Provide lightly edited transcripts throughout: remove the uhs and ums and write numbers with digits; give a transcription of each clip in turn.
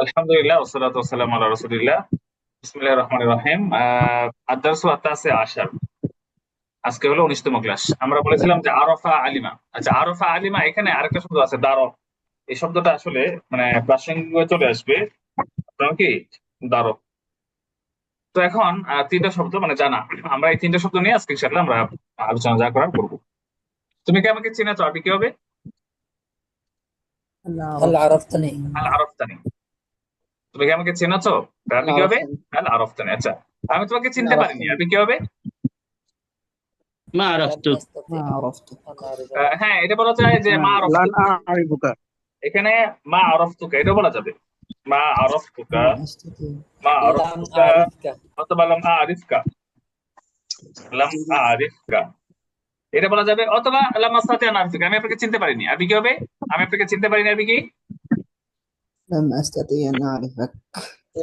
আলহামদুলিল্লাহ ওয়াসসালাতু ওয়াসসালামু আলা রাসূলিল্লাহ। বিসমিল্লাহির রহমানির রহিম। আদ-দারসু আত-তাসি আশার। আজকে হলো 19তম ক্লাস। আমরা বলেছিলাম যে আরাফা আলিমা। আচ্ছা, আরাফা আলিমা এখানে আরেকটা শব্দ আছে দারব। এই শব্দটা আসলে মানে প্রাসঙ্গিক হয়ে চলে আসবে। আপনার কি দারব। তো এখন তিনটা শব্দ মানে জানা। আমরা এই তিনটা শব্দ নিয়ে আজকে ইনশাআল্লাহ আমরা আলোচনা যা করার করব। তুমি কি আমাকে চিনেছো? আরবি কি হবে? هل هل عرفت عرفتني؟ আল আরাফতানি। তুমি কি আমাকে চিনেছো? هل আরবি কি হবে? عرفتني؟ আল আরাফতানি। আচ্ছা, আমি তোমাকে هل চিনতে পারিনি, عرفتني؟ আরবি কি হবে? ما لن عرفتك. ما أستطيع عرفتك أن أعرفك. হ্যাঁ, এটা বলা যায় যে মা لن আরফতুকা। أعرفك. এখানে মা আরফতুকা এটা বলা যাবে। মা আরফতুকা, ما أستطيع মা لم আরফতুকা, أعرفك. অথবা লাম আরিফকা। লাম আরিফকা এটা বলা যাবে, অথবা লাম আস্তাতি আন আরিফকা, আমি আপনাকে চিনতে পারিনি, আরবি কি হবে? আমি আপনাকে চিনতে পারিনি, আরবি কি? لم أستطيع أن أعرفك.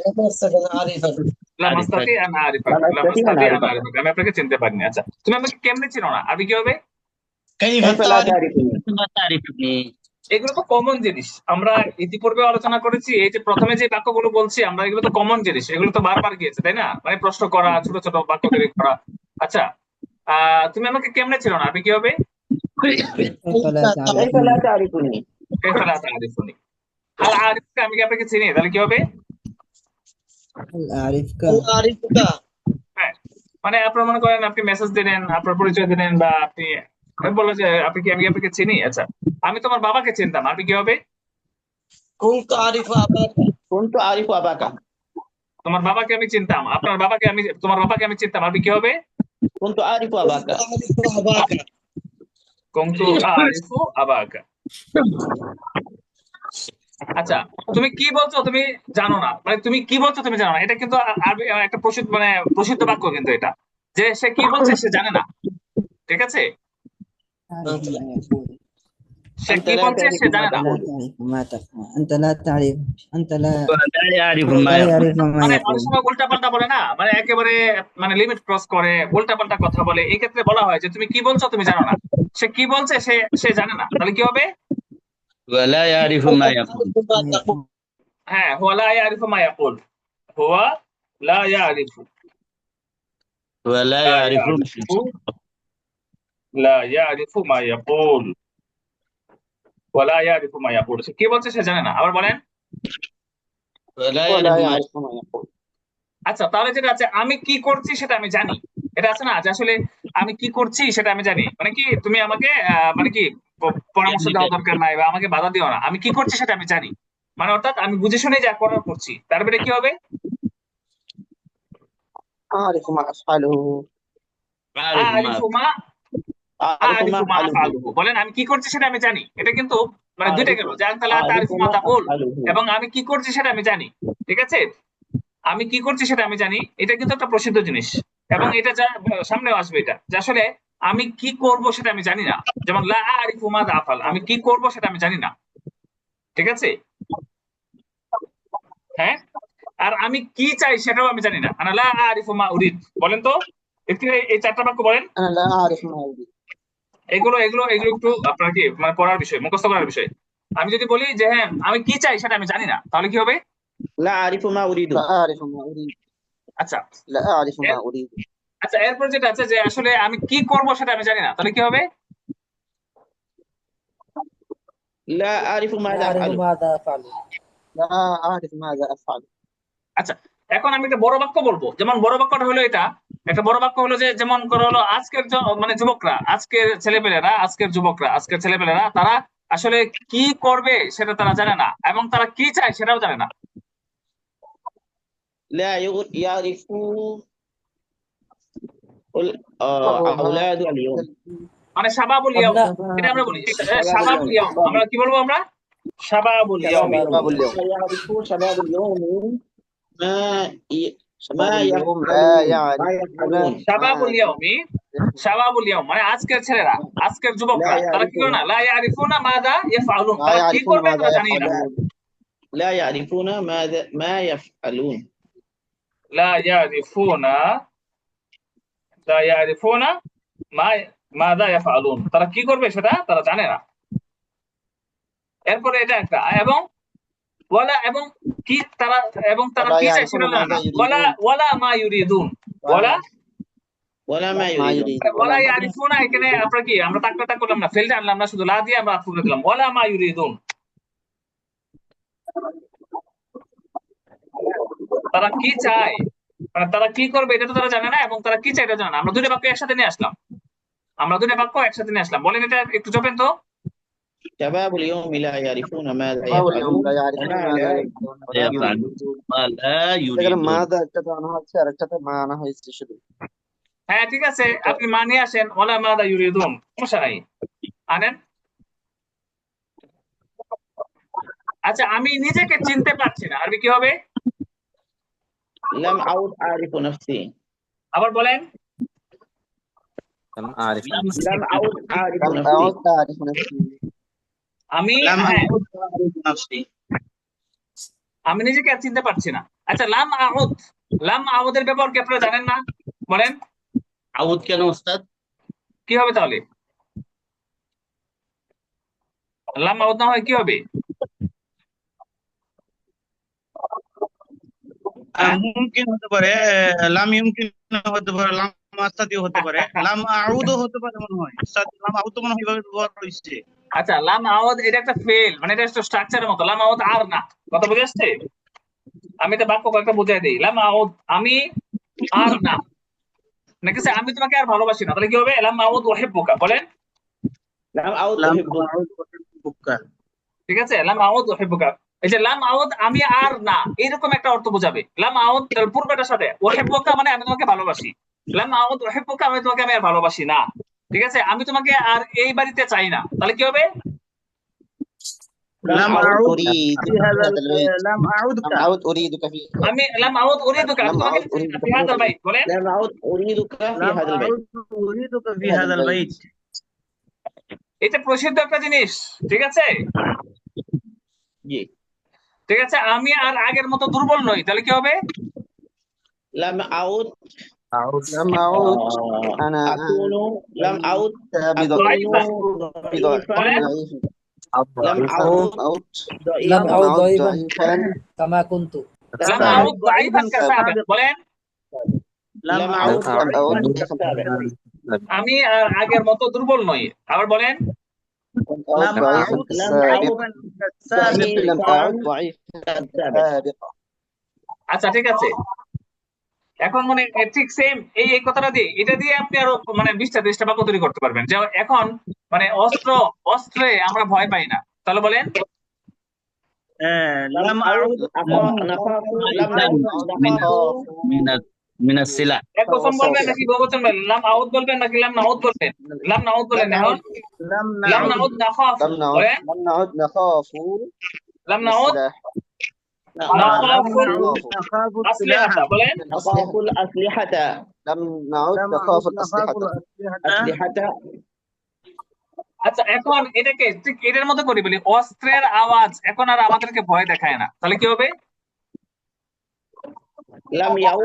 لم أستطع أن أعرفك. লাম عارفك. আস্তাতি আন আরিফাক, لن লাম أستطيع أن আস্তাতি আন أعرفك. আরিফাক, আমি আপনাকে চিনতে পারিনি। আচ্ছা, তুমি আমাকে কেমনে চিনো না, আরবি কি হবে? كيف كيف لا تعرف؟ تعرفني؟ ما تعرفني. এগুলো তো কমন জিনিস, আমরা ইতিপূর্বে আলোচনা করেছি। এই যে প্রথমে যে বাক্যগুলো বলছি আমরা, এগুলো তো কমন জিনিস, এগুলো তো বারবার গিয়েছে, তাই না? মানে প্রশ্ন করা, ছোট ছোট বাক্য তৈরি করা। আচ্ছা, তুমি আমাকে কেমনে ছিল না, আরবি কি হবে? كيف لا كيف لا تعرفني؟ تعرفني؟ কাইফা লা তা'রিফুনি। হাল আরিফকা, আমি কি আপনাকে চিনি, তাহলে কি হবে? هل أعرفك؟ هل أعرفك؟ হ্যাঁ, মানে আপনার মনে করেন আপনি মেসেজ দিলেন, আপনার পরিচয় দিলেন, বা আপনি বললো যে আপনি কি, আমি কি আপনাকে চিনি। আচ্ছা, আমি তোমার বাবাকে চিনতাম, আরবি কি হবে? كنت أعرف أباك. كنت أعرف أباك. তোমার বাবাকে আমি চিনতাম, আপনার বাবাকে আমি, তোমার বাবাকে আমি চিনতাম, আরবি কি হবে? كنت أعرف كنت أباك. أعرف أباك. কুনতু আরিফু আবাকা। আচ্ছা, তুমি কি বলছো তুমি জানো না, মানে তুমি কি বলছো তুমি জানো না, এটা কিন্তু আরবি একটা প্রসিদ্ধ মানে প্রসিদ্ধ বাক্য কিন্তু এটা, যে সে কি বলছে সে জানে না। ঠিক আছে, تعرف أنت ما يقول. সে أنت কি لا বলছে تعرف সে ما জানে না। لا تقول. تعرف ما تفعل. أنت لا تعرف. أنت لا لا يعرف ما لا يقول. يعرف ما মানে অনেক يقول. সময় উল্টা পাল্টা বলে না, মানে একেবারে মানে লিমিট ক্রস করে উল্টা পাল্টা কথা বলে, এই ক্ষেত্রে বলা হয় যে তুমি কি বলছো তুমি জানো না। সে কি বলছে সে সে জানে না, তাহলে কি হবে? ولا يعرف ولا ما يقول. تعرف ما ما تقول. يقول. হ্যাঁ, হুয়া লা ইয়ারিফু মা ইয়াকুল। হুয়া লা ইয়ারিফু, ولا লা يعرف ما ইয়ারিফু, يقول. লা ইয়ারিফু মা ইয়াকুল। হুয়া লা ইয়ারিফু মা ইয়াকুল, সে কি বলছে সে জানে না, আবার বলেন। ولا ولا يعرف ما يعرف ما يقول. আচ্ছা, তাহলে যেটা আছে আমি কি করছি সেটা আমি জানি, এটা আছে না যে আসলে আমি কি করছি সেটা আমি জানি, মানে কি তুমি আমাকে মানে কি পরামর্শ يقول. দেওয়া দরকার নাই, বা আমাকে বাধা দিও না, আমি কি করছি সেটা আমি জানি। মানে অর্থাৎ আমি বুঝে শুনে যা করার করছি, তারপরে কি হবে? أعرف ما أفعله. أعرف ما আরিফু মা, أعرف ما আরিফু মা أفعله. আফআলুহু, বলেন আমি কি করছি সেটা আমি জানি, এটা কিন্তু মানে দুইটা أعرف গেল, যে আনতা লা أعرف তারিফু মা ما তাকুল, أفعله. এবং আমি কি করছি সেটা আমি জানি। ঠিক আছে, আমি কি করছি সেটা আমি জানি, এটা কিন্তু একটা প্রসিদ্ধ জিনিস। এবং এটা যা সামনেও আসবে, এটা যে আসলে আমি কি করব সেটা আমি জানি না। যেমন লা আরিফু মাযা আফআল, আমি কি করব সেটা আমি জানি না। ঠিক আছে, হ্যাঁ। আর আমি কি চাই সেটাও আমি জানি না, আনা লা আরিফু মা উরিদ। বলেন তো, একটু এই চারটা বাক্য বলেন। أنا لا أعرف ما أريد. এগুলো এগুলো এগুলো একটু আপনার কি মানে পড়ার বিষয়, মুখস্থ করার বিষয়। আমি যদি বলি যে হ্যাঁ আমি কি চাই সেটা আমি জানি না, তাহলে কি হবে? لا أعرف ما أريد. لا أعرف ما أريد. আচ্ছা, لا أعرف ما এর- أريد. আচ্ছা, এরপর যেটা আছে যে আসলে আমি কি করব সেটা আমি জানি না, তাহলে কি হবে? لا أعرف لا ماذا أعرف أفعل. ماذا أفعل. لا أعرف ماذا أفعل. আচ্ছা, এখন আমি একটা বড় বাক্য বলবো, যেমন বড় বাক্যটা হলো এটা। একটা বড় বাক্য হলো যে, যেমন করে হলো আজকের মানে যুবকরা, আজকের ছেলেপেলেরা, আজকের যুবকরা, আজকের ছেলেপেলেরা তারা আসলে কি করবে সেটা তারা জানে না, এবং তারা কি চায় সেটাও জানে না। لا يعرف أولاد اليوم. মানে শাবাবুল ইয়াউম, أبناء এটা আমরা বলি شباب শাবাবুল اليوم. ইয়াউম, আমরা কি বলবো আমরা? শাবাবুল ইয়াউমি। شباب شباب اليوم. اليوم. لا يعرف شباب اليوم ما شباب ما اليوم لا يفعلون. ما يعرفون يفعلون. শাবাবুল ইয়াউমি, শাবাবুল ইয়াউম মানে আজকের ছেলেরা, আজকের لا যুবকরা তারা কি করে يعرفون. না, লা ইয়ারিফুনা মাযা ইয়াফআলুন, لا তারা কি يعرفون করবে ماذا তারা জানি না। يفعلون. لا يعرفون ماذا ما يفعلون. লা ইয়ারিফুনা, লা ইয়ারিফুনা মা মাযা ইয়াফআলুন, তারা কি করবে সেটা তারা জানে না। এরপরে এটা একটা, এবং ওয়ালা এবং কি তারা ولا কি চায় يعرفون সেটা জানে ماذا না। ওয়ালা يريدون ওয়ালা মা ইউরিদুন, ওয়ালা ولا ما ما يريدون يريد ওয়ালা ولا ما ইয়ারিফুনা, এখানে আপনার কি আমরা তাকটা করলাম না, ফেলটা আনলাম না, শুধু লা দিয়ে আমরা আফু করে দিলাম, ওয়ালা মা ইউরিদুন। তারা কি চায়, মানে তারা কি করবে এটা তো তারা জানে না, এবং তারা কি চায় এটা জানে না। আমরা দুটো বাক্য একসাথে নিয়ে আসলাম, বলেন এটা একটু জপেন তো। شباب اليوم لا يعرفون ماذا شباب اليوم يفعلون لا يعرفون وما ماذا لا يريدون ولا ما يفعلون يريدون ما لا এখানে يريدون। মাদা একটাতে আনা হচ্ছে আর একটাতে মা আনা হয়েছে শুধু। হ্যাঁ ঠিক আছে, আপনি মা নিয়ে আসেন, ওয়ালা মাদা ইউরিদুন, সমস্যা নাই, আনেন। আচ্ছা, আমি নিজেকে চিনতে পারছি না, আরবি কি হবে? لم أعد أعرف نفسي আবার বলেন। لم أعرف لم أعد أعرف لم نفسي أعد أعرف نفسي আমি لم হ্যাঁ أعد أعرف نفسي আমি নিজেকে আর চিনতে পারছি না। আচ্ছা, লাম আউদের ব্যবহার কি আপনারা জানেন না? বলেন আউদ কেন ওস্তাদ? কি হবে তাহলে? লাম আউদ না হয় কি হবে? হ্যাঁ? মুমকিন হতে পারে, লাম ইউমকিন হতে পারে, লাম আস্তাদিও হতে পারে, লাম আউদও হতে পারে মনে হয়। উস্তাদ, লাম আউদ তো মনে হয় এভাবে ব্যবহার হয়েছে। আচ্ছা, লাম আউদ এটা একটা ফেল, মানে এটা একটা স্ট্রাকচারের মতো। লাম আউদ আর না, কথা বুঝে আসছে? আমি এটা বাক্য কয়েকটা বুঝাই দিই। লাম আউদ আমি আর না, নাকি আমি তোমাকে আর ভালোবাসি না, তাহলে কি হবে? লাম আউদ ওয়াহিব্বুকা, বলেন। لم أعد লাম أحبك আউদ ওয়াহিব্বুকা। ঠিক আছে, লাম আউদ ওয়াহিব্বুকা। এই যে লাম আউদ আমি আর না, এরকম একটা অর্থ বোঝাবে। লাম আউদ পূর্বটার সাথে, ওয়াহিব্বুকা মানে আমি তোমাকে ভালোবাসি। লাম আউদ ওয়াহিব্বুকা আমি তোমাকে আর ভালোবাসি না। ঠিক আছে, আমি তোমাকে আর এই বাড়িতে চাই না, তাহলে কি হবে? لم লাম أعد আউদ أريد ফি في হাযাল هذا البيت লাম আউদকা। لم أعد أريدك في আমি লাম আউদ উরিদুকা, আমি لم তোমাকে أعد চাই না, أريدك ফি في হাযাল هذا বাইত, البيت বলেন। لم أعد أريدك في লাম هذا البيت আউদ উরিদুকা في ফি هذا হাযাল البيت বাইত। এটা প্রসিদ্ধ একটা জিনিস, ঠিক আছে। جي ঠিক আছে, আমি আর আগের মতো দুর্বল নই, তাহলে কি হবে? لم أعد لم أعد أنا أكون لم أعد كابض أكون ضعيفا. ضعيفا বলেন ضعيفا لم لم أعد أعد لم ضعيفا أعد أعد ضعيفا ضعيفا كما كنت লাম لم আউদ أعد দাইফান কাসাবেক, বলেন। লাম لم আউদ أعد لم أعد ضعيفا ضعيفا كالسابق আমি আর আগের মতো দুর্বল নই, আবার বলেন। لم أعد লাম ضعيفا আউদ لم كالسابق أعد সাবিক। لم ضعيفا أعد ضعيفا كالسابق كالسابق আচ্ছা ঠিক আছে, এখন মানে ঠিক সেম এই কথাটা দিয়ে, এটা দিয়ে আপনি আরো মানে 20টা বাক্য তৈরি করতে পারবেন। যে এখন মানে অস্ত্রে আমরা ভয় পাই না, তাহলে বলেন। لم লাম أعد আউদ نخاف لم لم نعد أعد نخاف أخاف মিনাস সিলাহ। এক বচন বলবেন নাকি বহুবচন বলবেন? লাম আউদ বলবেন নাকি লাম নাউদ বলবেন? লাম নাউদ বলেন لم এখন। أعد লাম লাম নাউদ নাউদ নাখাফু, বলেন। لم نعد نخاف লাম من নাউদ السلاح লাম নাখাফু নাউদ নাখাফু আসলিহাতা, সিলাহা। বলেন। نخاف الأسلحة لم نعد লাম نخاف আউদ নাখাফু الأسلحة আসলিহাতা। أسلحة আচ্ছা, এখন এটাকে ঠিক এটার মতো করি বলি, অস্ত্রের আওয়াজ এখন আর আমাদেরকে ভয় দেখায় না, তাহলে কি হবে? لم يعد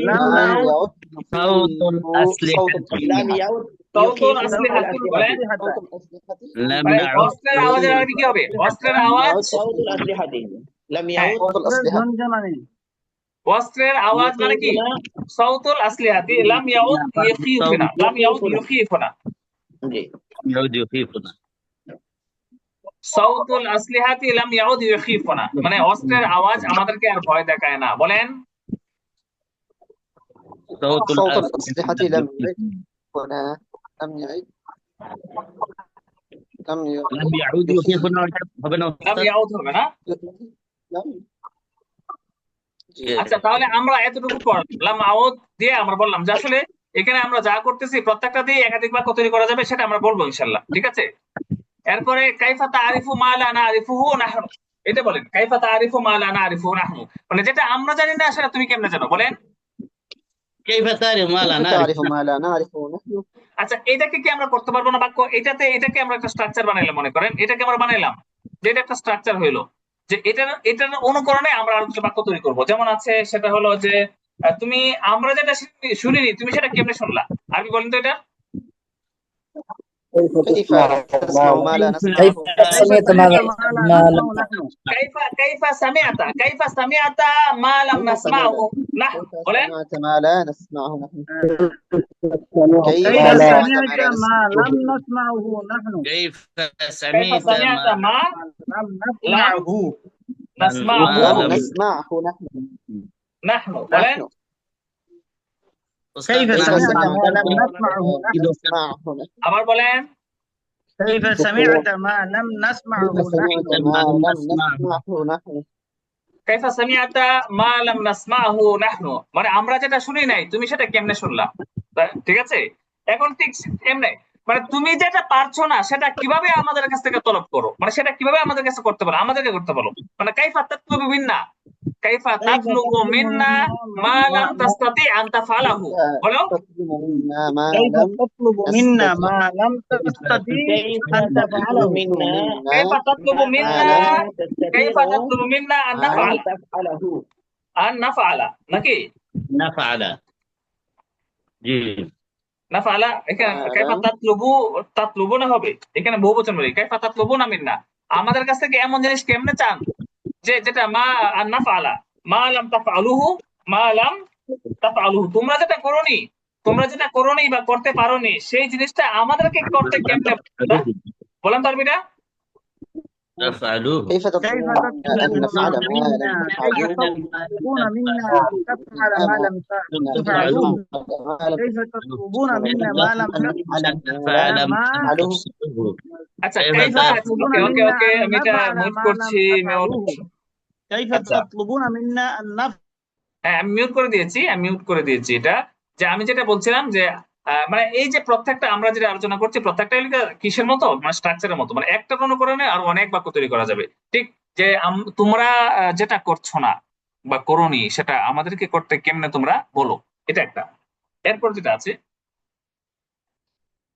لم لم يخيفنا يعد সাউতুল صوت আসলিহাতি لم يعد সাউতুল يخيفنا আসলিহাতি, বলেন। الأسلحة صوت الأسلحة লাম মানে নাউদ অস্ত্রের আওয়াজের আগে কি হবে? অস্ত্রের আওয়াজ, صوت الأسلحة لم হ্যাঁ, يعد صوت الأسلحة ঝনঝনানি। অস্ত্রের আওয়াজ মানে কি? يخيفنا সাউতুল আসলিহাতি লাম ইয়াউদ ইখিফুনা, লাম ইয়াউদ ইখিফুনা। جي ইয়াউদ ইউখিফুনা। সাউতুল আসলিহাতি লাম ইয়াউদ ইখিফুনা, মানে অস্ত্রের আওয়াজ আমাদেরকে আর ভয় দেখায় না, বলেন। সাউতুল صوت الأسلحة لم يعد هنا لم يعد لم লাম ইয়াউদ ইউখিফুনা হবে না লাম ওস্তাদ? ইয়াউদ হবে না। لم আচ্ছা, তাহলে আমরা এতটুকু পর লাম আউদ দিয়ে আমরা বললাম যে আসলে এখানে আমরা যা করতেছি প্রত্যেকটা দিয়ে একাধিক বাক্য তৈরি করা যাবে, সেটা আমরা বলবো ইনশাআল্লাহ, ঠিক আছে। এরপরে কাইফা তারিফু মা লা নারিফুহু নাহনু, এটা বলেন। কাইফা তারিফু মা লা নারিফুহু নাহনু, মানে যেটা আমরা জানি না সেটা তুমি কেমনে জানো, বলেন। কাইফা তারিফু মা লা كيف নারিফু। تعرف ما لا نعرفه نحن আচ্ছা, এটাকে কি আমরা করতে পারবো না বাক্য? এটাকে আমরা একটা স্ট্রাকচার বানাইলাম, মনে করেন এটাকে আমরা বানাইলাম যে এটা একটা স্ট্রাকচার হইলো, যে এটার অনুকরণে আমরা আরো কিছু বাক্য তৈরি করবো। যেমন আছে, সেটা হলো যে তুমি আমরা যেটা শুনিনি তুমি সেটা কেমনে শুনলা, আরবি বলেন তো এটা। كيف تسمع ما لا كيف نسمعه؟ سمعت ما لم نحن كيف سمعت ما لم نسمعه نحن كيف বলেন سمعت ما لا نسمعه نحن؟ كيف كيف سمعت ما سمعت لا ما نسمعه؟ لم نسمعه نحن كيف كيف سمعت سمعت ما ما لم لم نسمعه نسمعه لم لم نسمعه نحن. نحن বলেন نحن أستاذ كيف كيف سمعت سمعت ما لم ما نسمعه لا نحن نسمعه نحن؟ আবার বলেন كيف سمعت ما لم نسمعه كيف سمعت نحن ما لم لم نسمعه نسمعه نحن؟ কাইফা সামিআতা মা লাম নাসমাহু নাহনু মানে আমরা যেটা শুনি নাই তুমি সেটা কেমনে শুনলা ঠিক আছে এখন ঠিক এমনি মানে তুমি যেটা পারছো না সেটা কিভাবে আমাদের কাছ থেকে তলব করো মানে সেটা কিভাবে আমাদের কাছে করতে পারো আমাদেরকে করতে বলো মানে কাইফা তাতলুবু মিন্না কাইফা كيف তাতলুবু تطلب মিন্না মা লাম তাস্তাতি আন তাফআলাহু বলো تطلب منا ما كيف لم تطلب منا نستطع ما لم تستطيع كيف أن تطلب تفعله منا কাইফা তাতলুবু ما মিন্না لم কাইফা تستطيع তাতলুবু মিন্না আন أن নাফআল تفعله؟ নাকি نفعل জি নাফআলা এখানে ما কাইফা لم তাতলুবু না হবে এখানে বহুবচন বলি কাইফা তাতলুবু না মিন্না আমাদের কাছ থেকে এমন জিনিস কেমনে চান যে যেটা মা আর নাফআলা মা লাম তাফআলুহু মা লাম তাফআলুহু তোমরা যেটা করোনি বা করতে পারোনি সেই জিনিসটা আমাদেরকে করতে কেমনে বলেন তো আরবিটা تفعلوه كيف كيف تطلبون منا أن نفعل ما منا لم كيف تفعلوه؟ تطلبون منا أن تفعل ما لم تفعلوه ما لم كيف تطلبون منا ما لم نفعل تفعل ما تفعلوه؟ আচ্ছা كيف كيف কাইফা تطلبون ওকে ওকে منا ওকে أن আমি এটা نفعل মিউট ما لم করছি تفعلوه كيف আচ্ছা تطلبون منا أن نفعل হ্যাঁ আমি মিউট করে দিয়েছি এটা যে আমি যেটা বলছিলাম যে মানে এই যে প্রত্যেকটা আমরা যেটা আলোচনা করছি প্রত্যেকটা কিসের মতো মানে স্ট্রাকচারের মতো মানে একটা অনুকরণে আর অনেক বাক্য তৈরি করা যাবে ঠিক যে তোমরা যেটা করছো না বা করোনি সেটা আমাদেরকে করতে কেমনে তোমরা বলো এটা একটা এরপর যেটা আছে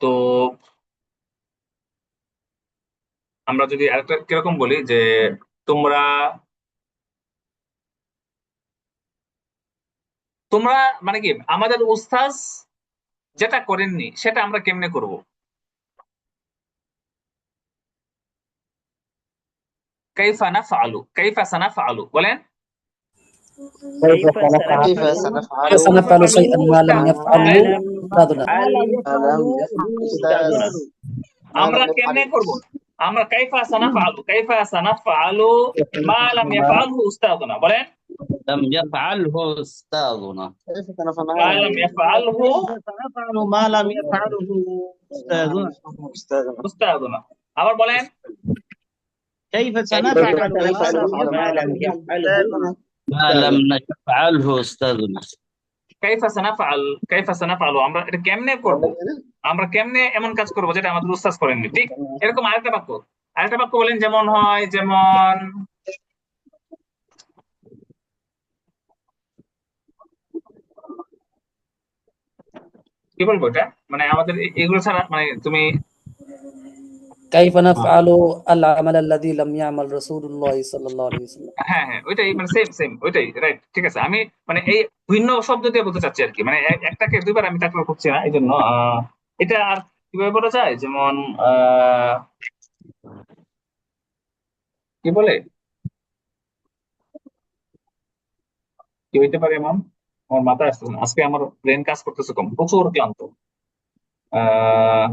তো আমরা যদি আরেকটা কিরকম বলি যে তোমরা তোমরা মানে কি আমাদের উস্তাজ যেটা করেননি সেটা আমরা কেমনে করব কাইফা সানাফআলু বলেন كيف كيف سنفعل سنفعل شيئا ما لم ما يفعله لم أستاذنا ما لا ما لم يفعله يفعل أستاذنا ما আমরা لم কেমনে يفعل করব আমরা কাইফা সানাফআলু মা লাম ইয়াফআলহু উস্তাদুনা বলেন لم يفعله أستاذنا كيف سنفعل মা লাম ইয়াফআলহু كيف سنفعل ما لم يفعله أستاذنا أستاذنا উস্তাদুনা আবার বলেন كيف كيف سنفعل سنفعل ما لم يفعله ما لم نفعله أستاذنا কাইফা সানাফআলু আমরা এটা কেমনে করব আমরা কেমনে এমন কাজ করব যেটা আমাদের উস্তাদ করেননি ঠিক এরকম আরেকটা বাক্য বলেন যেমন হয় যেমন কি বলবো এটা মানে আমাদের এগুলো ছাড়া মানে তুমি كيف نفعل العمل الذي لم يعمل رسول الله صلى الله عليه وسلم হ্যাঁ ওইটাই মানে সেম ওইটাই রাইট ঠিক আছে আমি মানে এই ভিন্ন শব্দ দিয়ে বলতে চাচ্ছি আর কি মানে একটাকে দুইবার আমি তাকরার করছি না এই জন্য এটা আর কিভাবে বলা যায় যেমন কি বলে কি হইতে পারে এমন আমার মাথায় আসতেছে না আজকে আমার ব্রেন কাজ করতেছে কম প্রচুর ক্লান্ত আহ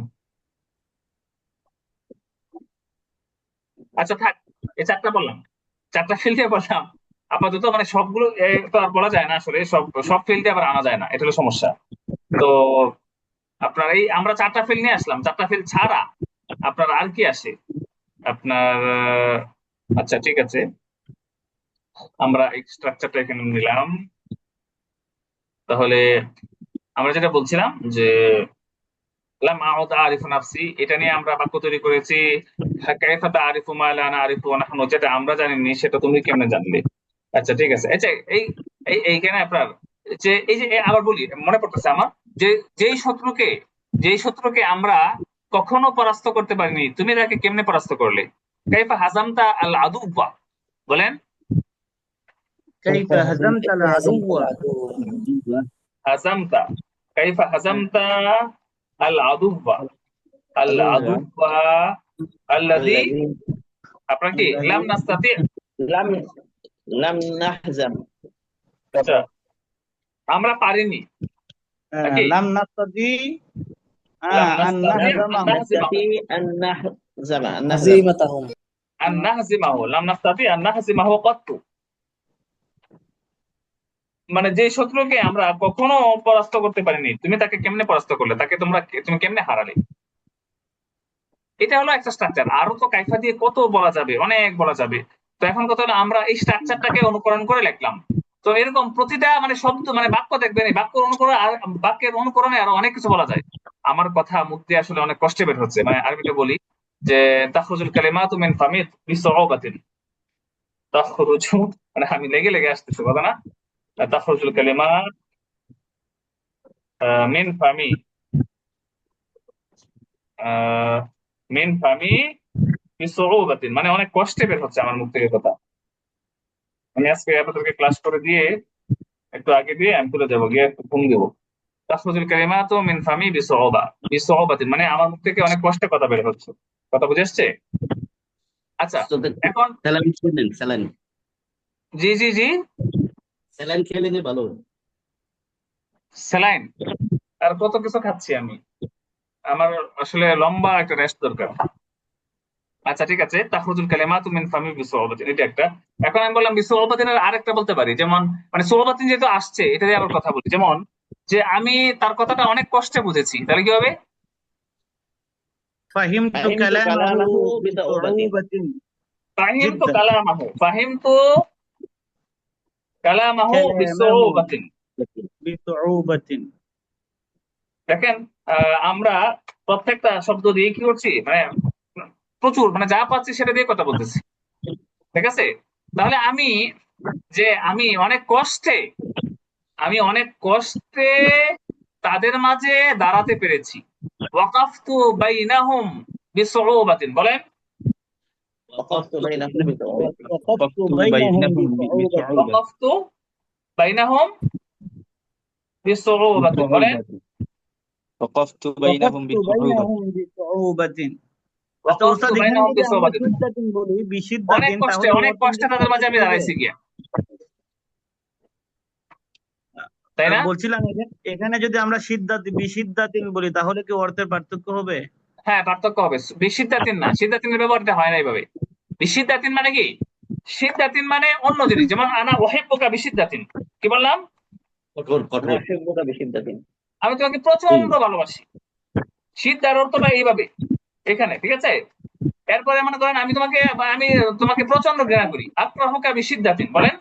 আচ্ছা থাক এই চারটা ফিল্ডে বললাম আপাতত মানে সবগুলো তো আর বলা যায় না আসলে সব ফিল্ডে আবার আনা যায় না এটা হলো সমস্যা তো আপনার এই আমরা চারটা ফিল্ড নিয়ে আসলাম চারটা ফিল্ড ছাড়া আপনার আর কি আসে আপনার আচ্ছা ঠিক আছে আমরা এই স্ট্রাকচারটা এখানে নিলাম তাহলে আমরা যেটা বলছিলাম যে লাম আউদ আরিফু নাফসি এটা নিয়ে আমরা বাক্য তৈরি করেছি কাইফা তারিফু মা লা নারিফু ওয়া নাহনু যেটা আমরা জানিনি সেটা তুমি কেমনে জানলে আচ্ছা ঠিক আছে আচ্ছা এইখানে আপনার যে এই যে আবার বলি মনে পড়তেছে আমার যে যেই শত্রুকে আমরা কখনো পরাস্ত করতে পারিনি তুমি তাকে কেমনে পরাস্ত করলে কাইফা হাজামতা আল আদুওয়া বলেন كيف هزمت العدو হাজামতা কাইফা হাজামতা আল আদুওয়া আল আদুওয়া আল্লাযী, الذي আপনার কি লাম নাস্তাতি। لم لم نحزم আচ্ছা, আমরা পারিনি নাকি লাম নাস্তাতি লাম আন নাস্তাতি আন নাহজামাহু। নাহজিমাহু, نستطيع أن نهزم هزيمتهم আন নাহজিমাহু, লাম নাস্তাতি আন নাহজিমাহু কত্তু। মানে যে শত্রুকে আমরা কখনো পরাস্ত করতে পারিনি, তুমি তাকে কেমনে পরাস্ত করলে, তাকে তুমি কেমনে হারালে। এটা হলো একটা স্ট্রাকচার। আরো তো কাইফা দিয়ে কত বলা যাবে, অনেক বলা যাবে। তো এখন কথা হলো আমরা এই স্ট্রাকচারটাকে অনুকরণ করে লিখলাম। তো এরকম প্রতিটা মানে শব্দ মানে বাক্য দেখবেন, এই বাক্য অনুকরণ আর বাক্যের অনুকরণে আরো অনেক কিছু বলা যায়। আমার কথা মুখ দিয়ে আসলে অনেক কষ্টে বের হচ্ছে, মানে আরবিটা বলি যে তাখরুজুল কালিমাতু মিন ফামি বিসউবাতিন। তাখরুজু মানে আমি লেগে লেগে আসতেছে কথা না। তাখরুজুল কালিমাত মিন ফামি মিন ফামি বিসউবাতিন, মানে অনেক কষ্টে বের হচ্ছে আমার মুখ থেকে কথা। আমি আজকে আপনাদেরকে ক্লাস করে দিয়ে একটু আগে দিয়ে আমি তুলে যাবো, গিয়ে একটু ঘুম দেবো। তাখরুজুল কালিমাতু মিন ফামি বিসউবাতিন, মানে আমার মুখ থেকে অনেক কষ্টে কথা বের হচ্ছে। কথা বুঝে আসছে? আচ্ছা, এখন স্যালাইন খেয়ে নেন, স্যালাইন জি জি জি, স্যালাইন খেয়ে নিলে ভালো। স্যালাইন আর কত কিছু খাচ্ছি আমি, আমার আসলে লম্বা একটা রেস্ট দরকার। আচ্ছা ঠিক আছে, তাখরুজুল কালিমাতু মিন ফামি বিসউবাতিন, এটা একটা। এখন আমি বললাম বিসউবাতিনের আরেকটা বলতে পারি, যেমন মানে সুবাতিন যেহেতু আসছে এটা দিয়ে আবার কথা বলি, যেমন যে আমি তার কথাটা অনেক কষ্টে বুঝেছি, তাহলে কি হবে? ফাহিমতু فهمت কালামাহু كلامه بصعوبة বিসউবাতিন ফাহিমতু জিদ্দান। কালামাহু, ফাহিমতু কালামাহু কালামাহু বিসউবাতিন। বিসউবাতিন। দেখেন, আমরা প্রত্যেকটা শব্দ দিয়ে কি করছি, মানে প্রচুর মানে যা পাচ্ছি সেটা দিয়ে কথা বলতেছি, ঠিক আছে? তাহলে আমি অনেক কষ্টে তাদের মাঝে দাঁড়াতে পেরেছি। ওয়াকাফতু বাইনাহুম বিসউবাতিন, বলেন وقفت بينهم بصعوبة وقفت بينهم بصعوبة ওয়াকাফতু বাইনাহুম বিসউবাতিন, বলেন وقفت بينهم وقفت بصعوبة بينهم بصعوبة। আচ্ছা ওয়াকাফতু ওস্তাদ, এখানে বাইনাহুম যদি আমরা বিসউবাতিন, সিদ্ধাতিন বলি অনেক বিসিদ্ধাতিন, কষ্টে তাহলে অনেক অর্থ কষ্টে কি তাদের মাঝে আমি পার্থক্য হবে? দাঁড়াইছি গিয়া, তাই না? বলছিলাম এখানে যদি আমরা বিসিদ্ধাতিন বলি তাহলে কি অর্থের পার্থক্য হবে? হ্যাঁ, পার্থক্য হবে। বিসিদ্ধাতিন না, সিদ্ধাতিনের ব্যবহারটা হয় না এইভাবে। বিসিদ্ধাতিন মানে কি, সিদ্ধাতিন মানে অন্য জিনিস। যেমন আনা ওয়াহিব্বুকা বিসিদ্ধাতিন, কি বললাম? কঠোর أنا কঠোর। أحبك بشدة আমি তোমাকে প্রচন্ড ভালোবাসি। সিদ্ধার অর্থটা এইভাবে এখানে, ঠিক আছে? এরপরে মনে করেন আমি তোমাকে প্রচন্ড ঘৃণা করি। আক্রাহুকা বিসিদ্ধাতিন, বলেন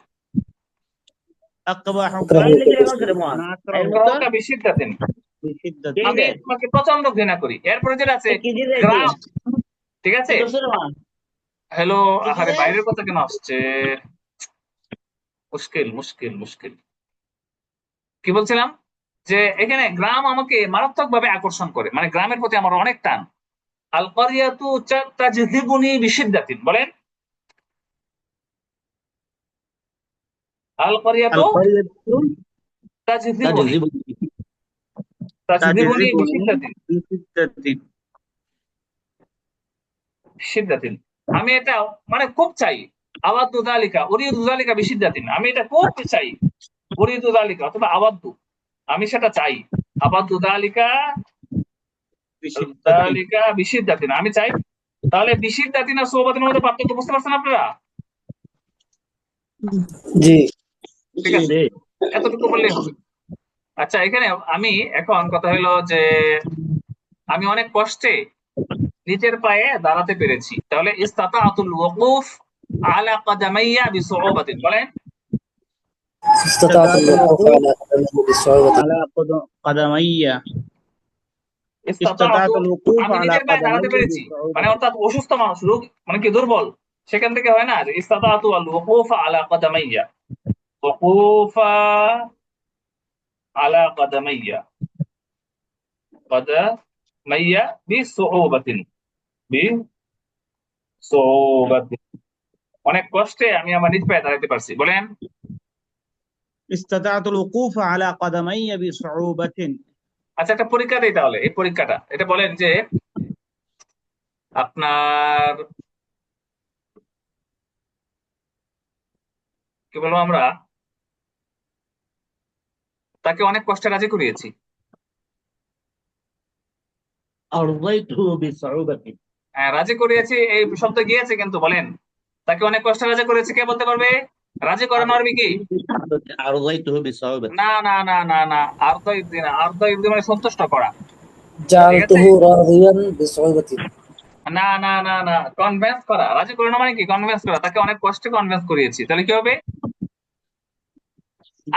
আকবাহুকা ما اللي كده نصر ما নাকরাহুকা আক্রাহুকা বিসিদ্ধাতিন, বিসিদ্ধাতিন। আমি كده তোমাকে প্রচন্ড ঘৃণা করি। এরপরে যেটা আছে كده زي গ্রাম, كده ঠিক আছে? نصر ما হ্যালো, আরে كده বাইরের কথা কেন আসছে, মুশকিল মুশকিল মুশকিল। কি বলছিলাম, যে এখানে গ্রাম আমাকে মারাত্মক ভাবে আকর্ষণ করে, মানে গ্রামের প্রতি আমার অনেক টান। আল কারিয়াতু তাজযিবুনি বিশিদ্দাতিন, বলেন আল কারিয়াতু আল-কারিয়াতু তাজযিবুনি তাজযিবু তাজযিবুনি তাজযিবুনি বিশিদ্দাতিন বিসিদ্ধাতিন। বিশিদ্দাতিন, আমি এটা মানে খুব চাই। আওয়াদু যালিকা উরিদু যালিকা বিশিদ্দাতিন, আমি এটা খুব চাই। উরিদু যালিকা অথবা আওয়াদু, আমি সেটা চাই। আওয়াদু যালিকা বিসিদ্ধাতিন। যালিকা বিশিদ্দাতিন, আমি চাই। তাহলে বিশিদ্দাতিন আর সুবাতিনের মধ্যে পার্থক্য বুঝতে পারছেন আপনারা? জি ঠিক আছে, এতটুকু বললেই হবে। আচ্ছা, এখানে আমি এখন কথা হলো যে আমি অনেক কষ্টে নিজের পায়ে দাঁড়াতে পেরেছি। তাহলে ইসতাতাতুল ওকুফ আলা কাদামাইয়া বিসউবাতিন, বলেন استطعت الوقوف على قدمه بصعوبة على قدمي ইসতাতাতু, استطعت الوقوف আমি على নিজের পায়ে দাঁড়াতে قدمي পেরেছি, মানে بصعوبة। অর্থাৎ অসুস্থ মানুষ, রোগ মানে কি দুর্বল, সেখান থেকে হয় না যে ইসতাতাতু আল ওকুফ আলা কাদামাইয়া, ওকুফা আলা কাদামাইয়া, কাদামাইয়া বিসউবাতিন, বিসউবাতিন, অনেক কষ্টে আমি আমার নিজ পায়ে দাঁড়াতে পারছি, বলেন استطعت الوقوف على قدمي بصعوبة। আচ্ছা, একটা পরীক্ষা দিই তাহলে। এই পরীক্ষাটা এটা বলেন যে আপনার কি বলবো, আমরা তাকে অনেক কষ্টে রাজি করিয়েছি। أرضيته بصعوبة হ্যাঁ, রাজি করিয়েছি এই শব্দ গিয়েছে, কিন্তু বলেন তাকে অনেক কষ্টে রাজি করেছি, কে বলতে পারবে? রাজি করানো আরবি কি? أرضيته بصعوبة না না না না না, আর্ধ ইবদি না, আর্ধ ইবদি মানে সন্তুষ্ট করা, ঠিক আছে? جعلته راضيا بصعوبة না না না না, কনভিন্স করা। রাজি করানো মানে কি? কনভিন্স করা, তাকে অনেক কষ্টে কনভিন্স করিয়েছি, তাহলে কি হবে?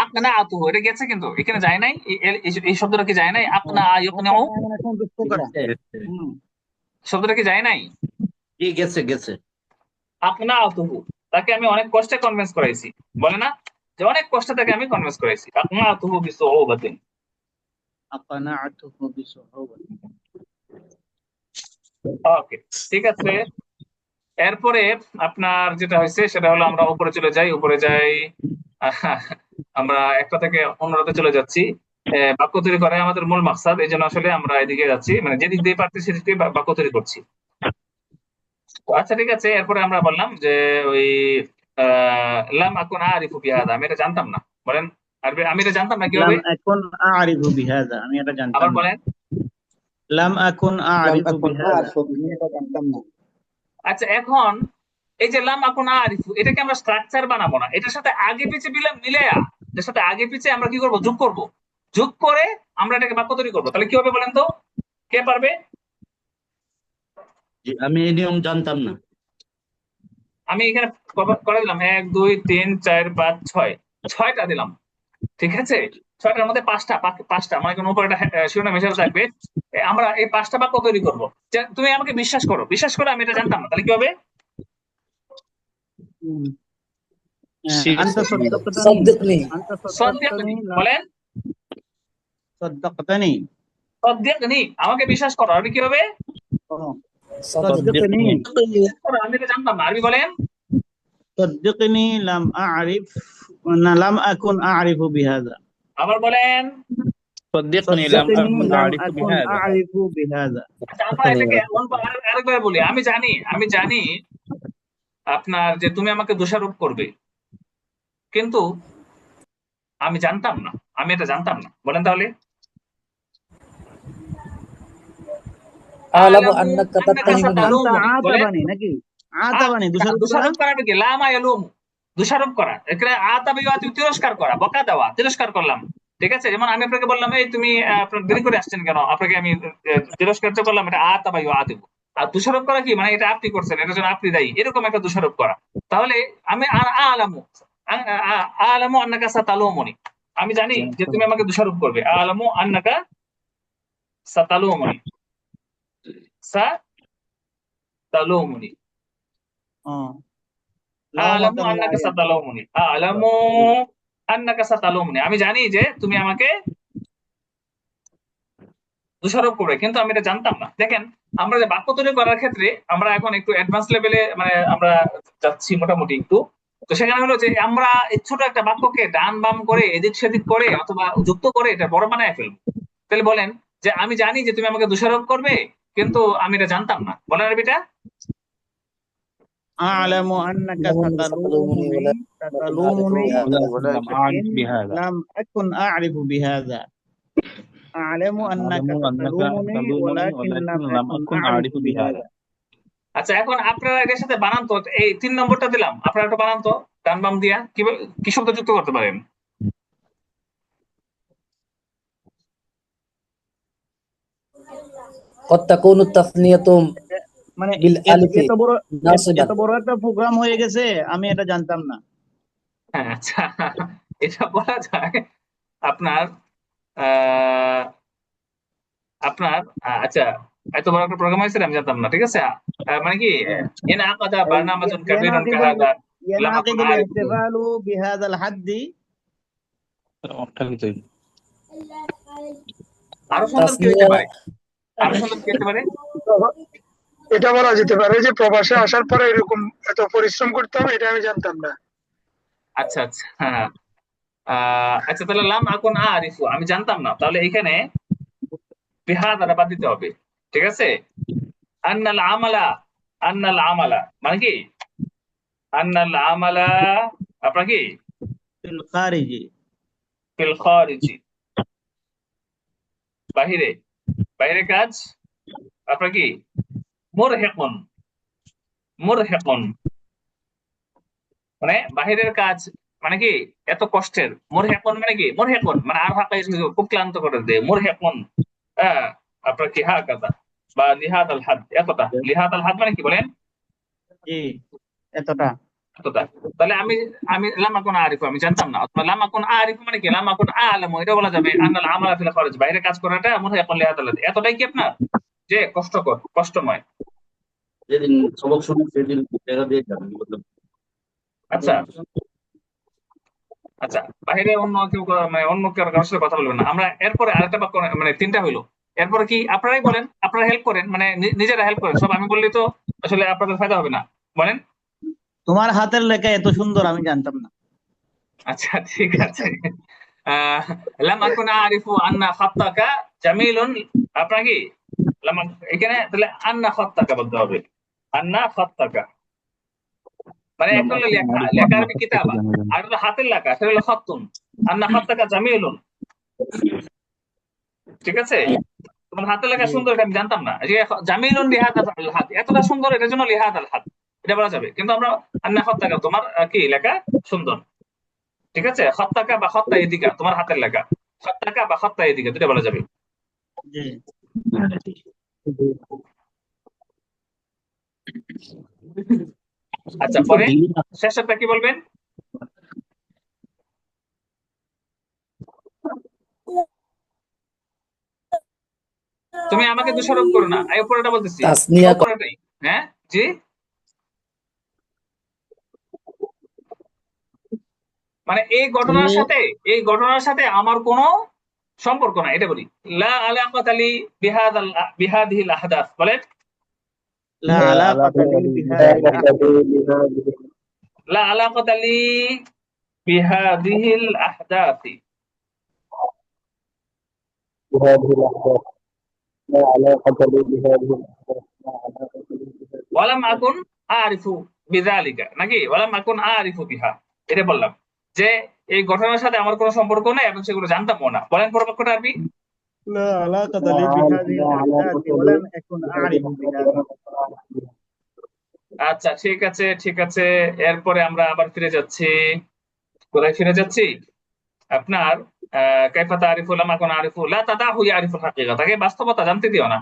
আকনা আতু, এটা গেছে কিন্তু এখানে যায় নাই, এই শব্দটা কি যায় নাই? আকনা আয়ুকনাউ মানে সন্তুষ্ট করা। হুম। শব্দটা কি যায় নাই? জি গেছে আকনা আতুহু, তাকে আমি অনেক কষ্টে কনভিন্স করাইছি, বলে না যে অনেক কষ্টে তাকে আমি কনভিন্স করাইছি। আকনা আতুহু বিসউবাতিন। أقنعته بصعوبة। ওকে, ঠিক আছে। এরপরে আপনার যেটা হয়েছে সেটা হলো, আমরা উপরে চলে যাই, উপরে যাই। আহ, আমরা একটা থেকে অন্যটাতে চলে যাচ্ছি। বাক্য তৈরি করাই আমাদের মূল মাকসাদ, এই জন্য আসলে আমরা এদিকে যাচ্ছি, মানে যেদিক দিয়ে পারছি সেদিক দিয়ে বাক্য তৈরি করছি। তো আচ্ছা, ঠিক আছে। এরপরে আমরা বললাম যে ওই লাম আকুন আরিফু বিহাদা, আমি এটা জানতাম না। বলেন আরবি, আমি এটা জানতাম না, কি হবে? لم أكن أعرف بهذا، আমি এটা জানতাম আবার না। বলেন। لم أكن لم أعرف أكن بهذا। أعرف به এটা জানতাম না। আচ্ছা, এখন এই যে লাম আকুন আরিফু, এটাকে আমরা স্ট্রাকচার বানাবো না, এটার সাথে আগে পিছে মিলায়া, এটার সাথে আগে পিছে আমরা কি করব? যোগ করব। যোগ করে আমরা এটাকে বাক্য তৈরি করবো। তাহলে কি হবে বলেন তো? কে পারবে? জি, আমি এই নিয়ম জানতাম না। আমি এখানে করে দিলাম 1 2 3 4 5 6, 6টা দিলাম, ঠিক আছে? 6টার মধ্যে পাঁচটা মানে কোন উপরে একটা শিরোনাম হিসেবে থাকবে। আমরা এই 5টা বাক্য তৈরি করব। তুমি আমাকে বিশ্বাস করো আমি এটা জানতাম না, তাহলে কি হবে? হুম। ঠিক أنت আছে। صدقتني صدقني أنت সদ্দিকনি, صدقتني لا বলেন صدقتني সদ্দিকনি, আমাকে বিশ্বাস করো, আরবি কি হবে? صدقني করো, আমি এটা জানতাম না, আরবি বলেন। صدقني لم أعرف لم أكن أعرف بهذا আবার বলেন। صدقني لم صدقني أكن لم أعرف أكن بهذا أعرف بهذا। আচ্ছা, আমরা এটাকে আরেকবার বলি। আমি জানি আপনার যে তুমি আমাকে দোষারোপ করবে, কিন্তু আমি জানতাম না, আমি এটা জানতাম না। বলেন তাহলে। أعلم আলামু أنك আন্নাকা تتهمني أنت সাতালুমুনি, বলেন। عاتبني নাকি আতাবানি দোষারোপ করা। দোষারোপ করা কি? লামা ইয়ালুমু, দোষারোপ করা। এখানে আতাবি ওয়াতি, তিরস্কার করা, বকা দেওয়া, তিরস্কার করলাম, ঠিক আছে? যেমন আমি আপনাকে বললাম, এই তুমি আপনার দেরি করে আসছেন কেন, আপনাকে আমি তিরস্কার তো করলাম, এটা আতাবাই ওয়াতিব। আর দোষারোপ করা কি? মানে এটা আপনি করছেন, এটার জন্য আপনি দায়ী, এরকম একটা দোষারোপ করা। তাহলে আমি আলামু আলামু আন্নাকা সাতালুমুনি, আমি জানি যে তুমি আমাকে দোষারোপ করবে। আলামু আন্নাকা সাতালুমুনি, সাতালুমুনি, আলামু আন্নাকা সাতালুমুনি, আলামু আন্নাকা সাতালুমুনি, আমি জানি যে তুমি আমাকে দোষারোপ করবে, কিন্তু আমি এটা জানতাম না। দেখেন, আমরা যে বাক্য তৈরি করার ক্ষেত্রে আমরা এখন একটু অ্যাডভান্স লেভেলে, মানে আমরা যাচ্ছি মোটামুটি একটু। তো সেখানে হলো যে আমরা এই ছোট একটা বাক্যকে ডান বাম করে, এদিক সেদিক করে, অথবা যুক্ত করে এটা বড় বানায় ফেলবো। তাহলে বলেন যে আমি জানি যে তুমি আমাকে দোষারোপ করবে, কিন্তু আমি এটা জানতাম না। বলেন আরবিটা। أعلم أنك ستلومني ستلومني ولكن لم أعرف ولكن بهذا لم أكن أعرف بهذا أعلم أنك أعلم أنك ستلومني تلومني ولكن لم لم أكن أكن أعرف أعرف بهذا بهذا। আচ্ছা, এখন আপনারা এর সাথে বানান তো, এই 3 নম্বরটা দিলাম, আপনারা একটু বানান তো ডান বাম দিয়া, কি শব্দ যুক্ত করতে পারেন? قد تكون التثنية মানে بالألف এত বড় ناصبا একটা প্রোগ্রাম হয়ে গেছে, আমি এটা জানতাম না। হ্যাঁ, আচ্ছা, এটা বলা যায় আপনার আহ আপনার আচ্ছা, এত বড় একটা প্রোগ্রাম হয়েছে আমি জানতাম না, ঠিক আছে? মানে কি, ইন আকাদা বারনামাজুন কাবীরুন কাহাদা লাম আকুন ينعقد আরিফু। الاحتفال بهذا الحد। আরো সুন্দর কি হইতে تثنية পারে? আরো সুন্দর কি হতে পারে? এটা বলা যেতে পারে যে প্রবাসে আসার পরে এরকম এত পরিশ্রম করতে হবে, এটা আমি জানতাম না। আচ্ছা আচ্ছা, হ্যাঁ। আচ্ছা, তাহলে লাম আকুন আরিফু, আমি জানতাম না, তাহলে এখানে বিহাদাটা বাদ দিতে হবে, ঠিক আছে? আন্নাল আমালা, আন্নাল আমালা মানে কি? আন্নাল আমালা আপনার কি? ফিল খারিজি। ফিল খারিজি, বাহিরে, বাইরে কাজ আপনার কি? মুরহিকুন, মুরহিকুন মানে বাহিরের কাজ মানে কি? এত কষ্টের। মুরহিকুন মানে কি? মুরহিকুন মানে আর হাকা খুব ক্লান্ত করে দেয়। মুরহিকুন হ্যাঁ আপনার কি হা কাদা বা লিহাদ আল হাদ, এতটা। লিহাদ আল হাদ মানে কি বলেন? জি এতটা। এতটা। তাহলে আমি আমি লাম আকুন আরিফু আমি জানতাম না, অথবা লাম আকুন আরিফু মানে কি? লাম আকুন আলামু এটা বলা যাবে। আন্নাল আমালা ফিল খারিজ, বাইরে কাজ করাটা মুরহিকুন লিহাদ আল হাদ, এতটাই কি আপনার যে কষ্টকর, কষ্টময়। যেদিন সবক শুনে সেদিন জায়গা দিয়ে যাবেন বললাম। আচ্ছা আচ্ছা, বাইরে অন্য কেউ মানে অন্য কেউ কারোর সাথে কথা বলবেন না। আমরা এরপরে আরেকটা বাক্য মানে তিনটা হইলো, এরপরে কি আপনারাই বলেন, আপনারা হেল্প করেন, মানে নিজেরা হেল্প করেন। সব আমি বললেই তো আসলে আপনাদের ফায়দা হবে না, বলেন। তোমার হাতের লেখা এত সুন্দর আমি জানতাম না। আচ্ছা ঠিক আছে। লাম আকুন আরিফু আন্না খাত্তাকা জামিলুন, আপনার কি লাম এখানে তাহলে আন্না খাত্তাকা বলতে হবে। আন্না খাত্তাকা মানে একটা হলো লেখা, লেখা আরবি কিতাবা, আর হলো হাতের লেখা, সেটা হলো খাত্তুন। আন্না খাত্তাকা জামিলুন, ঠিক আছে? তোমার হাতের লেখা সুন্দর এটা আমি জানতাম না। এই যে জামিলুন লিহাদ আল হাদ, এতটা সুন্দর এটার জন্য লিহাদ আল হাদ এটা বলা যাবে। কিন্তু আমরা আন্না খাত্তাকা তোমার কি লেখা সুন্দর, ঠিক আছে? খাত্তাকা বা খাত্তা এদিকা তোমার হাতের লেখা, খাত্তাকা বা খাত্তা এদিকা দুটো বলা যাবে। জি আচ্ছা পরে শেষটা কি বলবেন? তুমি আমাকে দোষারোপ করো না, এই উপরেটা বলতেছি, তাসনিয়া উপরেটাই। হ্যাঁ জি, মানে এই ঘটনার সাথে আমার কোনো সম্পর্ক নাই এটা বলি। লা আলাকাত লি বিহাদিহিল আহদাস, বলেন লা আলাকাতা লি বিহাদিল লা আলাকাত লি বিহাদিহিল আহদাসি ওয়ালাম আকুন আরিফু বিযালিকা, নাকি ওয়ালাম আকুন আরিফু বিহা, এটা বললাম যে এই ঘটনার সাথে আমার কোনো সম্পর্ক নাই এবং সেগুলো জানতামও না। বলেন পরের বাক্যটা আরবি। লা আলাকাতা লি বিহাদিল আহদাথি ওয়া লাম আকুন আরিফু বিহা। আচ্ছা ঠিক আছে ঠিক আছে, এরপরে আমরা আবার ফিরে যাচ্ছি। কোথায় ফিরে যাচ্ছি? আপনার কাইফা তারিফু লাম আকুন আরিফু লা তাদাহু ইয়ারিফুল হাকিকা, তাকে বাস্তবতা জানতে দিও না।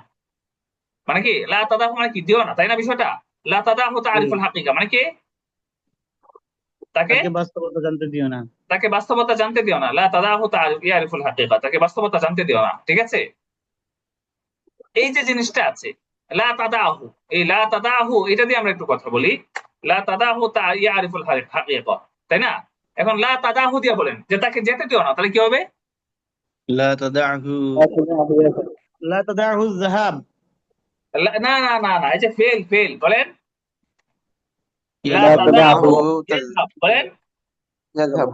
মানে কি লা তাদাহু মানে কি? দিও না, তাই না বিষয়টা? লা তাদাহু তারিফুল হাকিকা মানে কি? তাকে তাকে বাস্তবতা জানতে দিও না। তাকে বাস্তবতা জানতে দিও না। লা তাদাহু ইয়ারিফুল হাকিকা, তাকে বাস্তবতা জানতে দিও না, ঠিক আছে? এই যে জিনিসটা আছে লা তাদাহু, এই লা তাদাহু এটা দিয়ে আমরা একটু কথা বলি। লা তাদাহু ইয়ারিফুল হাকিকা, তাই না? এখন লা তাদাহু দিয়ে বলেন যে তাকে যেতে দিও না, তাহলে কি হবে? লা তাদাহু, লা তাদাহু যাহাব। না না না না, এই যে ফেল ফেল, বলেন লা লা তাদাহু তাদাহু ইয়াযহাব, বলেন يذهب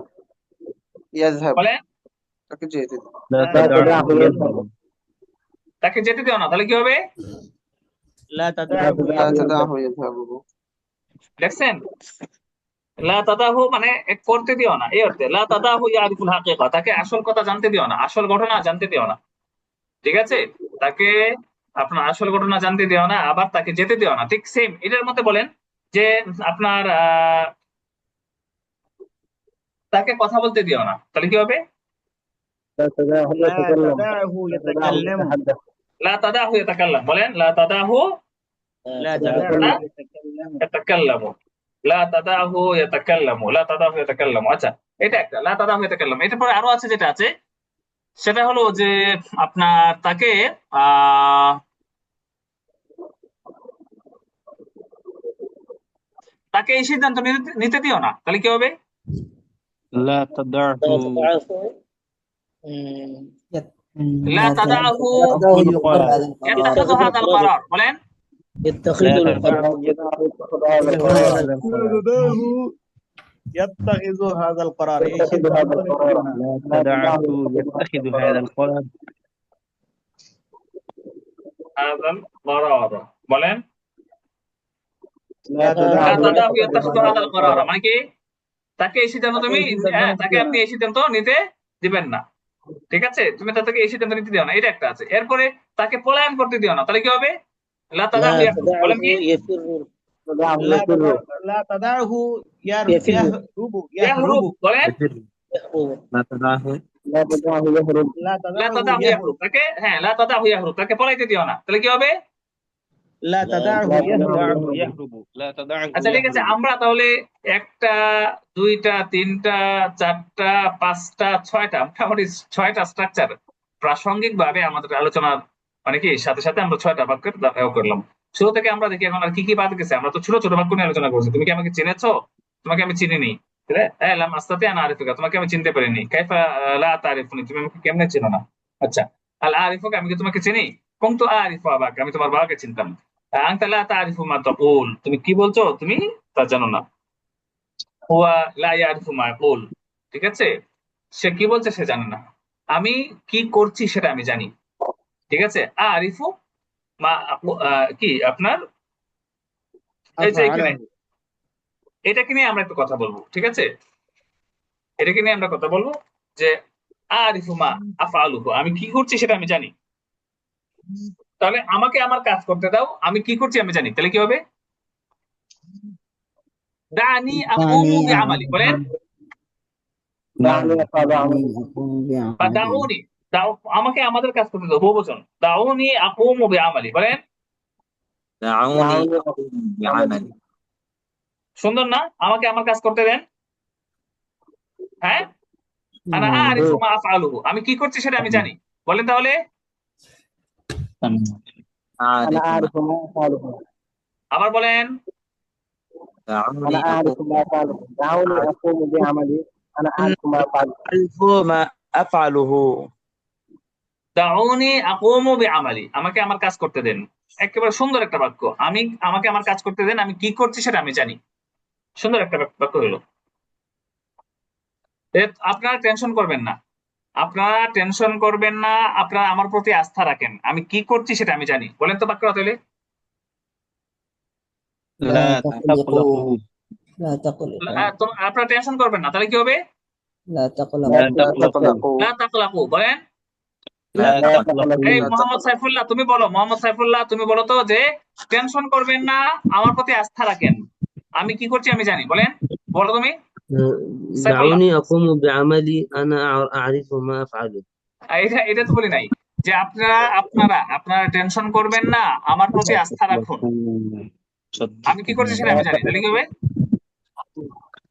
يذهب বলেন তাকে যেতে দিন। লা তাদাহু ইয়াযহাবু, তাকে যেতে দিও না, তাহলে কি হবে? লা তাদাহু لا تدعه يذهب। দেখছেন? লা তাদাহু মানে করতে দিও না, এই অর্থে। লা তাদাহু ইয়ারিফুল হাকিকা, তাকে আসল কথা জানতে দিও না, আসল ঘটনা জানতে দিও না, ঠিক আছে? তাকে আপনার আসল ঘটনা জানতে দিও না, আবার তাকে যেতে দিও না। ঠিক সেম এটার মধ্যে বলেন যে আপনার তাকে কথা বলতে দিও না, তাহলে কি হবে? লা তাদাহু ইয়াতাকাল্লামু। লা তাদাহু ইয়াতাকাল্লাম, বলেন লা তাদাহু লা তাদাহু ইয়াতাকাল্লামু। ইয়াতাকাল্লামু, লা তাদাহু ইয়াতাকাল্লামু, লা তাদাহু ইয়াতাকাল্লামু। আচ্ছা এটা একটা লা তাদাহু ইয়াতাকাল্লামু। এটার পরে আরো আছে, যেটা আছে সেটা হলো যে আপনার তাকে তাকে এই সিদ্ধান্ত নিতে দিও না, তাহলে কি হবে? লা তাদাহু লা তাদাহু ইয়াত্তাখিযু হাযাল করার, বলেন يتخذ القرار. يتخذ هذا القرار. ايش تدعه يتخذ هذا القرار হাযাল করার, বলেন। لا লা تدعه তাদাহু يتخذ ইয়াত্তাখিযু هذا হাযাল القرار করারা, মানে কি তাকে এই সিদ্ধান্ত তুমি তাকে আপনি এই সিদ্ধান্ত নিতে দিবেন না। ঠিক আছে, তুমি তাকে এই সিদ্ধান্ত নিতে দিও না, এটা একটা আছে। এরপরে তাকে পলায়ন করতে দিও না, তাহলে কি হবে? লা তাদাহু لا ইয়াহরুব, تدعه বলেন কি? يفر تدعه لا يفر تدع لا تدعه يفر يهرب ইয়াহরুব, বলেন يهرب لا تدعه يهرب لا লা تدعه তাদাহু ইয়াহরুব, يهرب তাকে হ্যাঁ লা তাদাহু ইয়াহরুব, তাকে পলাইতে দিও না, তাহলে কি হবে? لا لا تدعه تدعه يهرب يهرب لا تدعه আচ্ছা ঠিক আছে, يهرب আমরা তাহলে একটা, দুইটা, তিনটা, চারটা, পাঁচটা, ছয়টা, মোটামুটি ছয়টা স্ট্রাকচার প্রাসঙ্গিক ভাবে আমাদের আলোচনার মানে কি সাথে সাথে আমরা ছয়টা বাক্যের ব্যবহার করলাম। শুরু থেকে আমরা দেখি এখন আর কি কি বাদ গেছে। আমরা তো ছোট ছোট বাক্য নিয়ে আলোচনা করছি। তুমি কি আমাকে চিনেছো? তোমাকে আমি চিনিনি। লাম আস্তাতি আন আরিফুকা, তোমাকে আমি চিনতে পারিনি। কাইফা লা তারিফুনি, তুমি আমাকে কেমনে চিনো না? আচ্ছা, আল আরিফুকা, আমি কি তোমাকে চিনি? কুনতু আরিফু আবাকা, আমি তোমার বাবাকে চিনতাম। আনতা লা তারিফু মা তাকুল, তুমি কি বলছো তুমি তা জানো না। হুয়া লা ইয়ারিফু মা ইয়াকুল, ঠিক আছে, সে কি বলছে সে জানে না। আমি কি করছি সেটা আমি জানি। ঠিক আছে, আরিফু মা কি আপনার এই যে এখানে أفعله এটাকে নিয়ে আমরা একটু কথা বলবো। ঠিক আছে, এটাকে নিয়ে আমরা কথা বলবো যে আরিফু মা আফআলুহু, আমি কি করছি সেটা আমি জানি। তাহলে আমাকে আমার কাজ করতে দাও, আমি কি করছি আমি জানি, তাহলে কি হবে? দানি আকুমু বিআমালি, বলেন। دعني أفعل عملي বা দাউনি, দাও আমাকে আমাদের কাজ করতে দাও, বহুবচন। দাউনি আকুমু বিআমালি, বলেন। دعوني أقوم بعملي সুন্দর না? আমাকে আমার কাজ করতে দেন। হ্যাঁ, আনা আরিফু মা আফআলুহু, আমি কি করছি সেটা আমি জানি, বলেন তাহলে। أنا أعرف ما أفعله আবার বলেন। أنا أعرف ما أفعله دعوني أقوم بعملي أنا أعرف ما أفعله أعرف ما أفعله দাউনি আকুমু বিআমালি, আমাকে আমার কাজ করতে দেন। একেবারে সুন্দর একটা বাক্য। আমাকে আমার কাজ করতে দেন, আমি কি করছি সেটা আমি জানি। সুন্দর একটা বাক্য হলো। আপনারা টেনশন করবেন না, আপনারা টেনশন করবেন না, আপনারা আমার প্রতি আস্থা রাখেন। আমি কি করছি সেটা আমি জানি, বলেন তো বাক্যটা তাহলে। لا تقلقوا لا تقلقوا আপনারা টেনশন করবেন না, তাহলে কি হবে? لا تقلقوا لا تقلقوا লা তাকলাকু, বলেন। لا এই تقلقوا মোহাম্মদ সাইফুল্লাহ তুমি বলো, মোহাম্মদ সাইফুল্লাহ তুমি বলো তো যে টেনশন করবেন না, আমার প্রতি আস্থা রাখেন, আমি কি করছি আমি জানি, বলেন। বলো তুমি সাইফুল্লাহ। دعوني أقوم بعملي أنا أعرف ما أفعله এটা তো বলি নাই যে আপনারা টেনশন করবেন না, আমার প্রতি আস্থা রাখুন, আমি কি করছি সেটা আমি জানি, তাহলে কি হবে?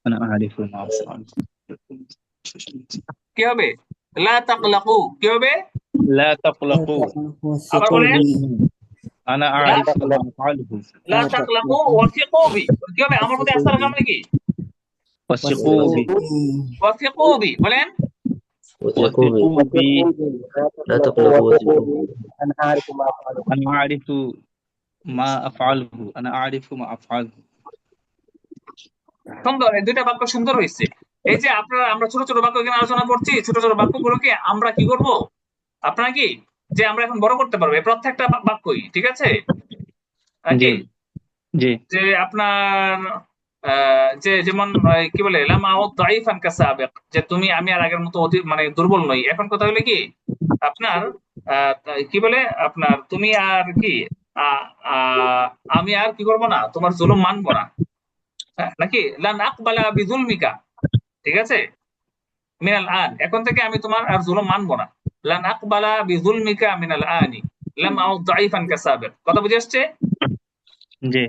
أنا أعرف ما أفعل কি হবে? লা তাকলাকু, কি হবে? لا تقلقوا আবার বলেন। أنا أعرف ما أفعله লা তাকলাকু ওয়াসিকু বি, কি হবে? আমার প্রতি আস্থা রাখা মানে কি? وثقوا بي ওয়াসিকু বি, বলেন। وثقوا بي وثقوا بي لا تقلقوا وثقوا بي أنا أعرف ما أفعله أنا أعرف ما أفعله أنا أعرف ما أفعله সুন্দর, এই দুইটা বাক্য সুন্দর হয়েছে। এই যে আমরা ছোট ছোট বাক্য এখানে আলোচনা করছি, ছোট ছোট বাক্যগুলোকে আমরা কি করব, আপনারা কি যে আমরা এখন বড় করতে পারবো এই প্রত্যেকটা বাক্যই, ঠিক আছে নাকি? জি জি যে আপনার যে যেমন কি বলে লামা দাইফান কাসাবিক, যে তুমি আমি আর আগের মতো মানে দুর্বল নই। এখন কথা হলো কি আপনার কি বলে আপনার তুমি আর কি আমি আর কি করবো না, তোমার জুলুম মানবো না, নাকি লান আকবালা বিযুলমিকা, ঠিক আছে, মিনাল আন, এখন থেকে আমি তোমার আর জুলুম মানবো না। লান আকবালা বিযুলমিকা মিনাল আনি লাম আউ দাইফান কাসাবিক, কথা বুঝে আসছে? জি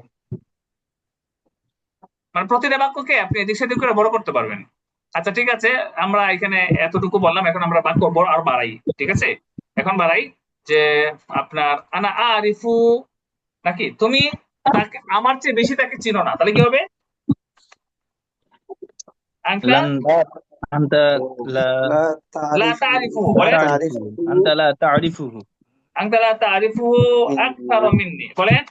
মানে প্রতিটা বাক্যকে আপনি এদিক সেদিক করে বড় করতে পারবেন। আচ্ছা ঠিক আছে, আমরা এখানে এতটুকু বললাম, এখন আমরা বাক্য বড় আর বাড়াই, ঠিক আছে? এখন বাড়াই যে আপনার আনা আরিফু, নাকি তুমি তাকে আমার চেয়ে বেশি তাকে চিনো না, তাহলে কি হবে? لن أنت لا লা তারিফুহু, বলেন। أنت لا تعرفه আনতা লা তারিফুহু আকতারা মিন্নি, বলেন।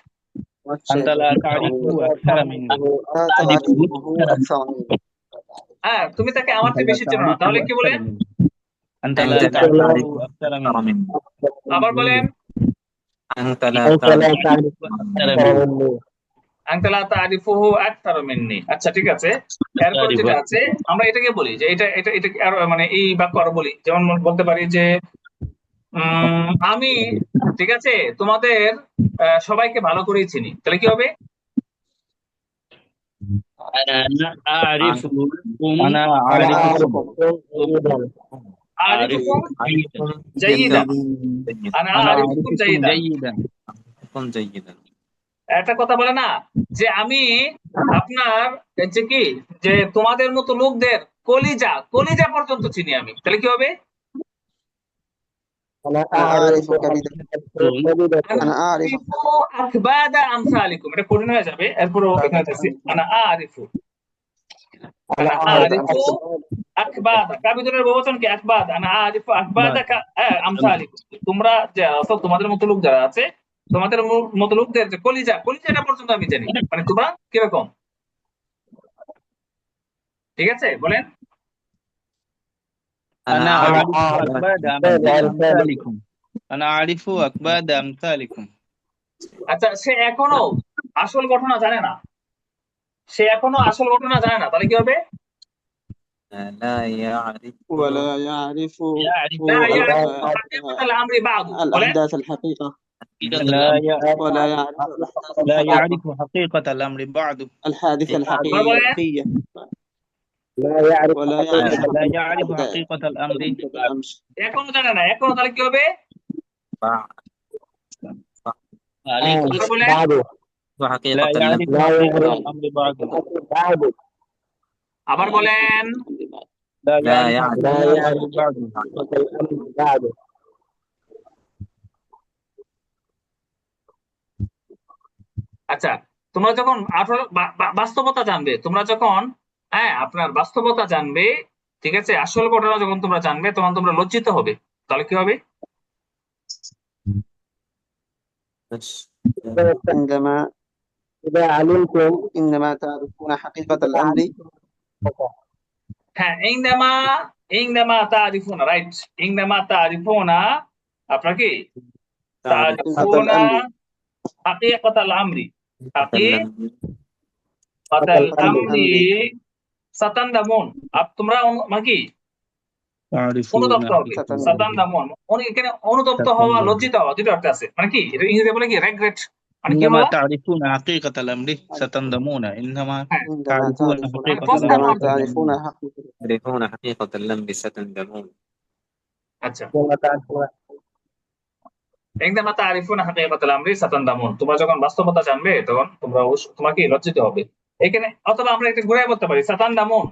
أنت لا تعرفه أكثر مني হ্যাঁ, তুমি তাকে আমার চেয়ে বেশি চিনো না, তাহলে কি বলেন? أنت لا تعرفه أكثر مني আবার বলেন। أنت لا أنت لا تعرف تعرف أكثر مني আনতা লা তারিফুহু আকতারু মিন্নি। আচ্ছা ঠিক আছে, এরপরে যেটা আছে আমরা এটাকে বলি যে এটা কি আরো মানে এই বাক্য আরো বলি, যেমন বলতে পারি যে আমি ঠিক আছে তোমাদের সবাইকে ভালো করেই চিনি, তাহলে কি হবে? أنا أعرفكم أنا أعرفكم جيدا আরিফুকুম أعرفكم জাইয়িদান। جيدا আনা আরিফুকুম জাইয়িদান। أعرفكم جيدا একটা কথা বলে না যে আমি আপনার যে কি যে তোমাদের মতো লোকদের কলিজা কলিজা পর্যন্ত চিনি আমি, তাহলে কি হবে? أنا أنا أعرف أعرف كبدا كبدا أنا أعرف আরিফু আকবাদা আমসালিকুম, এটা কঠিন হয়ে যাবে, এরপরও এখানে আছে আনা আরিফু। أنا আনা أعرف আরিফু আকবাদা, কাবিদুনের বহুবচন কি আকবাদ, আনা আরিফু আকবাদা আমসালিকুম, তোমরা যে আছো তোমাদের মতো লোক যারা আছে তোমাদের মতো লোকদের যে কলিজা কলিজাটা পর্যন্ত আমি জানি, মানে তোমরা কিরকম, ঠিক আছে বলেন। أنا أنا أعرف أعرف أكباد أمثالكم أنا أعرف أكباد أمثالكم আচ্ছা সে এখনো আসল ঘটনা জানে না, সে এখনো আসল ঘটনা জানে না, তাহলে কি হবে? لا يعرف ولا يعرف يعرف لا يعرف الأحداث حقيقة الأمر بعده، বলেন الحقيقة لا ولا يعرف لا يعرف حقيقة الأمر بعد الحادثة আবার বলেন الحقيقية لا يعرف ولا حقيقة لا يعرف حقيقة الأمر الأمس এখনো জানে না, এখনো তাহলে কি হবে? بعد عليكم আবার বলেন بعده وحقيقة لا يعرف لا حقيقة يعرف الأمر بعد بعده আবার বলেন لا لا يعرف يعرف لا حقيقة يعرف الأمر بعد حقيقة الأمر بعده আচ্ছা তোমরা যখন বাস্তবতা জানবে, তোমরা যখন আপনার বাস্তবতা জানবে, ঠিক আছে আসল ঘটনা যখন তোমরা জানবে তখন তোমরা লজ্জিত হবে, তাহলে কি হবে? عندما إذا علمتم عندما تعرفون حقيقة الأمر হ্যাঁ ইংদামা ইংদামা তারিফুনা, রাইট, ইংদামা তারিফুনা আপনার কি তারিফুনা হাকিকাতাল আমরি, হাকিকাতাল আমরি সাতান্দামুন, তোমরা মানে কি অনুতপ্ত হবে, সাতান্দামুন এখানে অনুতপ্ত হওয়া লজ্জিত হওয়া দুটো অর্থ আছে, মানে কি এটা ইংরেজিতে বলে কি রেগ্রেট, মানে কি إنما হওয়া تعرفون حقيقة الأمر ستندمون إنما عندما تعرفون تعرفون حقيقة عندما الأمر تعرفون حقيقة تعرفون حقيقة الأمر ستندمون আচ্ছা كما تعرفون ইংদামা তারিফুনা হাকিকাতাল আমরি সাতান্দামুন, তোমরা যখন বাস্তবতা জানবে তখন তোমরা তোমাকে লজ্জিত হবে। এখানে অথবা আমরা একটা ঘুরে বলতে পারি সাতান্দামুন,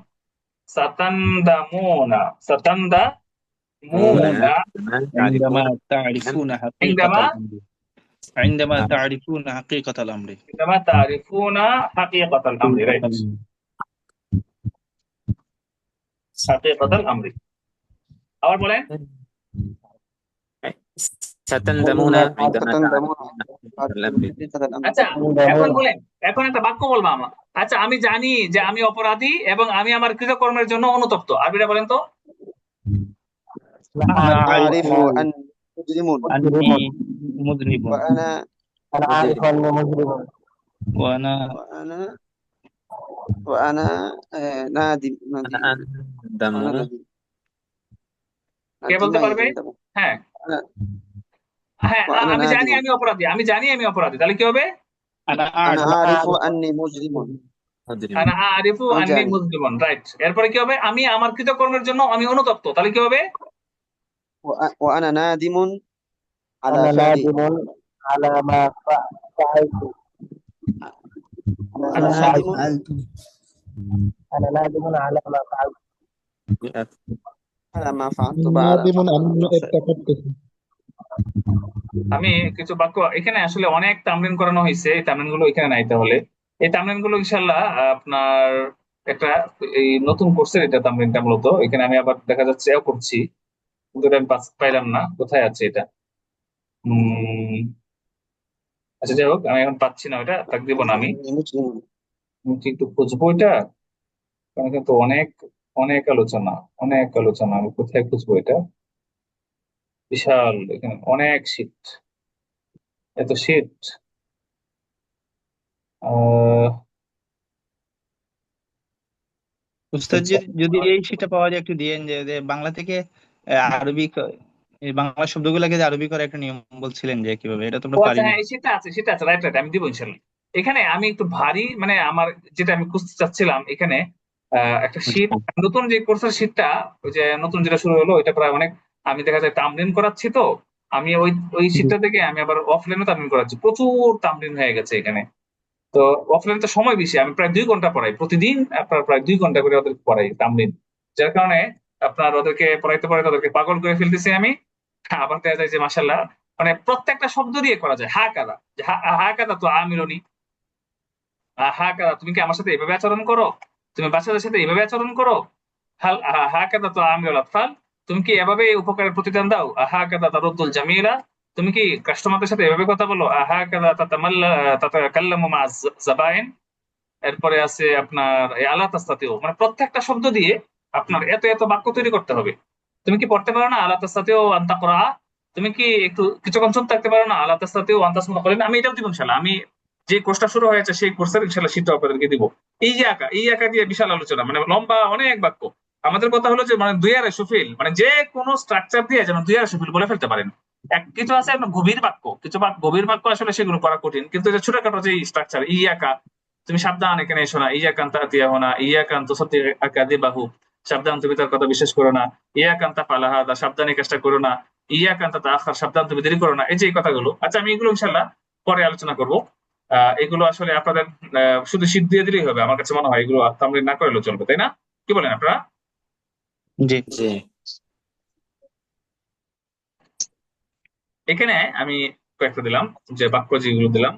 সাতান্দামুনা, সাতান্দামুনা عندما تعرفون حقيقة عندما الأمر عندما تعرفون حقيقة الأمر عندما تعرفون حقيقة الأمر، right. حقيقة الأمر আবার বলেন ستندمون عندما ستندمون تعرفون الأمر حقيقة الأمر আচ্ছা এখন বলেন, এখন একটা বাক্য বলবো আমরা, আচ্ছা আমি জানি যে আমি অপরাধী এবং আমি আমার কৃতকর্মের জন্য অনুতপ্ত, আরবিটা বলেন তো। أنا أعرف أعرف أن مجرمون أني مذنب وأنا أنا أعرف أني مجرم وأنا وأنا وأنا نادم أنا وأنا أندم ندم কে বলতে পারবে? يندم হ্যাঁ أنا- হ্যাঁ وأنا আমি জানি نادم আমি অপরাধী, আমি জানি আমি অপরাধী, তাহলে কি হবে? أنا أنا أعرف أعرف أني مجرم أدري আনা আরিফু আমি আন্নি জানি। মুজলিমুন, রাইট। এরপরে কি হবে? আমি আমার কৃতকর্মের জন্য আমি অনুতপ্ত, তাহলে কি হবে? وأنا نادم على أنا فعلي نادم على ما فعلت أنا نادم أنا نادم على ما فعلت على ما فعلت بعد আমি কিছু বাক্য এখানে আসলে অনেক তামরিন করানো হয়েছে, এই তামরিন গুলো এখানে নাই, তাহলে এই তামরিন গুলো ইনশাল্লাহ আপনার একটা এই নতুন কোর্সের এটা তামরিনটা মূলত, এখানে আমি আবার দেখা যাচ্ছে করছি কিন্তু এটা আমি পাইলাম না, কোথায় আছে এটা? আচ্ছা যাই হোক, আমি এখন পাচ্ছি না, ওটা তাক দিব না, আমি مجرم আমি কি একটু খুঁজবো এটা, কারণ কিন্তু অনেক অনেক আলোচনা, অনেক আলোচনা, আমি কোথায় খুঁজবো এটা, বিশাল এখানে অনেক শীট। এত শীত। আহ উস্তাদ আচ্ছা, যদি এই সেটা পাওয়া যায় একটু দিয়েন, যে বাংলা থেকে আরবি এই বাংলা শব্দগুলোকে যে আরবি করার একটা নিয়ম বলছিলেন যে কিভাবে, এটা তো ও আমরা আচ্ছা, পারি না। হ্যাঁ সেটা আছে, সেটা আছে, রাইট রাইট, আমি দিব ইনশাল্লাহ। এখানে আমি একটু ভারী, মানে আমার যেটা আমি খুঁজতে চাচ্ছিলাম এখানে, একটা শীট, আচ্ছা। নতুন যে কোর্সের শীটটা, ওই যে নতুন যেটা শুরু হলো, এটা প্রায় অনেক, আমি দেখা যায় তামরিন করাচ্ছি তো, আমি ওই ওই জি। শীটটা থেকে আমি আবার অফলাইনে তামরিন করাচ্ছি, প্রচুর তামরিন হয়ে গেছে এখানে। তো অফলাইনে তো সময় বেশি, আমি প্রায় 2 ঘন্টা পড়াই প্রতিদিন, আপনার প্রায় 2 ঘন্টা করে ওদের পড়াই তামরিন, যার কারণে আপনার ওদেরকে পড়াইতে পড়াইতে ওদেরকে পাগল করে ফেলতেছি আমি। আবার দেখা যায় যে মাসাল্লাহ, মানে প্রত্যেকটা শব্দ দিয়ে করা যায়, হা কাদা, যে হা কাদা তো আমিরনি, হা কাদা তুমি কি আমার সাথে এভাবে আচরণ করো, তুমি বাচ্চাদের সাথে এভাবে আচরণ করো, হা কাদা তো আমিরুল আতফাল, তুমি কি এভাবে উপকারের প্রতিদান দাও, হা কাদা তারুদ্দুল জামিলা, তুমি কি কাস্টমারদের সাথে এভাবে কথা বলো, হা কাদা তাতাকাল্লামু মা যাবাইন। এরপরে আছে আপনার এই আলা তাস্তাতিউ, মানে প্রত্যেকটা শব্দ দিয়ে আপনার এত এত বাক্য তৈরি করতে হবে। তুমি কি পড়তে পারো না আলা তাস্তাতিউ আন তাকরা, তুমি কি একটু কিছুক্ষণ চুপ থাকতে পারো না আলা তাস্তাতিউ আন তাসমা করেন, আমি এটাও দিব ইনশাআল্লাহ। আমি যে কোর্সটা শুরু হয়েছে সেই কোর্সের ইনশাআল্লাহ শীত আপনাদেরকে দিব। এই আঁকা দিয়ে বিশাল আলোচনা, মানে লম্বা অনেক বাক্য। আমাদের কথা হলো যে মানে 2 আর 2 মানে যে কোনো স্ট্রাকচার দিয়ে যেন 2 আর 2 বলে ফেলতে পারেন। কিছু আছে আপনার গভীর বাক্য, কিছু গভীর বাক্য আসলে সেগুলো করা কঠিন, কিন্তু যে ছোটখাটো যে স্ট্রাকচার আঁকা, তুমি সাবধান এখানে এসো না, ইয়াকান্তা আতিয়া হোনা, ইয়াকান্ত সত্যি আকাদি বাহু, সাবধান তুমি তার কথা বিশ্বাস করো না, ইয়াকান্তা ফালাহাদা, সাবধান এই কাজটা করো না, ইয়াকান্তা তাআখার, সাবধান তুমি দেরি করো না। এই যে এই কথাগুলো, আচ্ছা আমি এগুলো ইনশাআল্লাহ পরে আলোচনা করব। এগুলো আসলে আপনাদের শুধু শীত দিয়ে দিলেই হবে, আমার কাছে মনে হয় এগুলো তামরিন না করলেও চলবে, তাই না? কি বলেন আপনারা? জি। জি। এখানে আমি কয়েকটা দিলাম, যে বাক্য যেগুলো দিলাম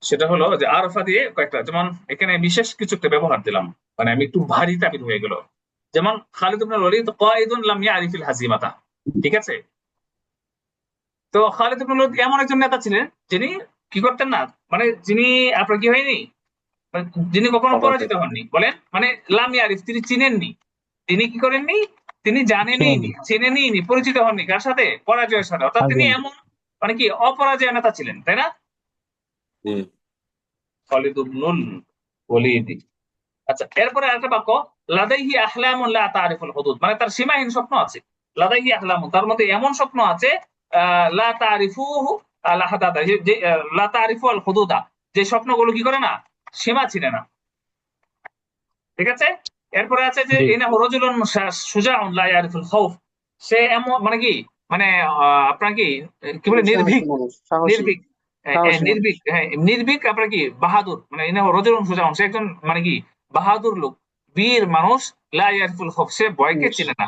সেটা হলো যে আরফা দিয়ে কয়েকটা, যেমন এখানে বিশেষ কিছু একটা ব্যবহার দিলাম, মানে আমি একটু ভারী তাবিদ হয়ে গেল। যেমন খালিদ ইবনে ওয়ালিদ কায়িদুন লাম ইয়ারিফিল হাজিমাতা, ঠিক আছে? তো খালিদ ইবনে ওয়ালিদ এমন একজন নেতা ছিলেন যিনি কি করতেন না, মানে যিনি আপনার কি হয়নি, মানে যিনি কখনো পরাজিত হননি, বলেন মানে লাম ইয়ারিফ, তিনি চিনেননি, তিনি কি করেননি, তিনি জানেনই নি, চেনেনই নি, পরিচিত হননি কার সাথে, পরাজয়ের সাথে, অর্থাৎ তিনি এমন মানে কি অপরাজয় নেতা ছিলেন, তাই না? জি। খালিদ ইবনুল ওয়ালিদ। আচ্ছা, এরপরে আরেকটা বাক্য, লাদাইহি আহলামুন লা তারিফুল হুদুদ, মানে তার সীমাহীন স্বপ্ন আছে। লাদাইহি আহলামুন, তার মধ্যে এমন স্বপ্ন আছে, লা তারিফুহু আল হাদাদা, যে লা তারিফু আল হুদুদা, যে স্বপ্নগুলো কি করে না, সীমা ছিনে না, ঠিক আছে? এরপরে আছে যে জি। ইনাহু রাজুলুন শুজাউন লা ইয়ারিফুল খাউফ, সে এমন মানে কি, মানে আপনার কি কি বলে, নির্ভীক, সাহসী মানুষ, সাহসী নির্ভীক, সাহসী মানুষ। নির্ভীক, হ্যাঁ নির্ভীক, আপনার কি বাহাদুর, মানে ইনাহু রাজুলুন শুজাউন, সে একজন মানে কি বাহাদুর লোক, বীর মানুষ, লা ইয়ারিফুল খাউফ, সে ভয়কে চিনে না,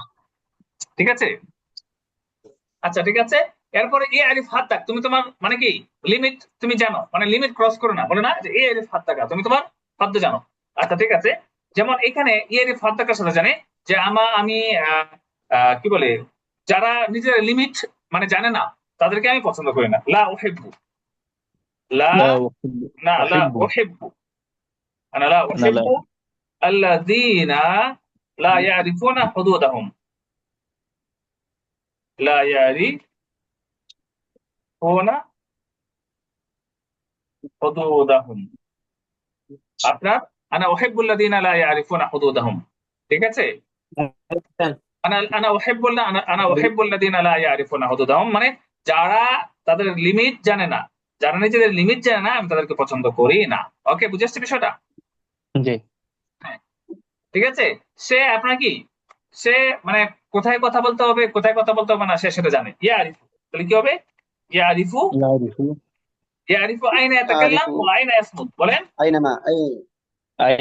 ঠিক আছে? আচ্ছা ঠিক আছে। এরপরে এ আরিফ হাত্তাক, তুমি তোমার মানে কি লিমিট তুমি জানো, মানে লিমিট ক্রস করো না, বলে না যে এ আরিফ হাত্তাকা, তুমি তোমার হাদ্দ জানো। আচ্ছা ঠিক আছে, যেমন এখানে এ আরিফ হাত্তাকার সাথে জানে যে আমি আহ, কি বলে, যারা নিজের লিমিট মানে জানে না তাদেরকে আমি পছন্দ করি না, লা উহিব্বু, লা, লা না লা উহিব্বু। উহিব্বু, আনা লা না, লা। উহিব্বু আল্লাযীনা লা ইয়ারিফুনা হুদুদাহুম, লা ইয়ারিফুনা হুদুদাহুম, আপনার আনা উহিব্বুল্লাযীনা লা ইয়ারিফুনা হুদুদাহুম, ঠিক আছে? আনা উহিব্বুল্লাযীনা লা ইয়ারিফুনা হুদুদাহুম, মানে যারা তাদের লিমিট জানে না, যারা নিজেদের লিমিট জানে না, আমি তাদেরকে পছন্দ করি না। ওকে, বুঝে আসছে বিষয়টা? জি। হ্যাঁ, ঠিক আছে। সে আপনার কি, সে মানে কোথায় কথা বলতে হবে, কোথায় কথা বলতে হবে না, সে সেটা জানে। ইয়ারিফু, তাহলে কি হবে? ইয়ারিফু, ইয়ারিফু ইয়ারিফু আইনা ইয়াতাকাল্লাম আরিফু ওয়া আইনা ইয়াসমুত, বলেন আইনামা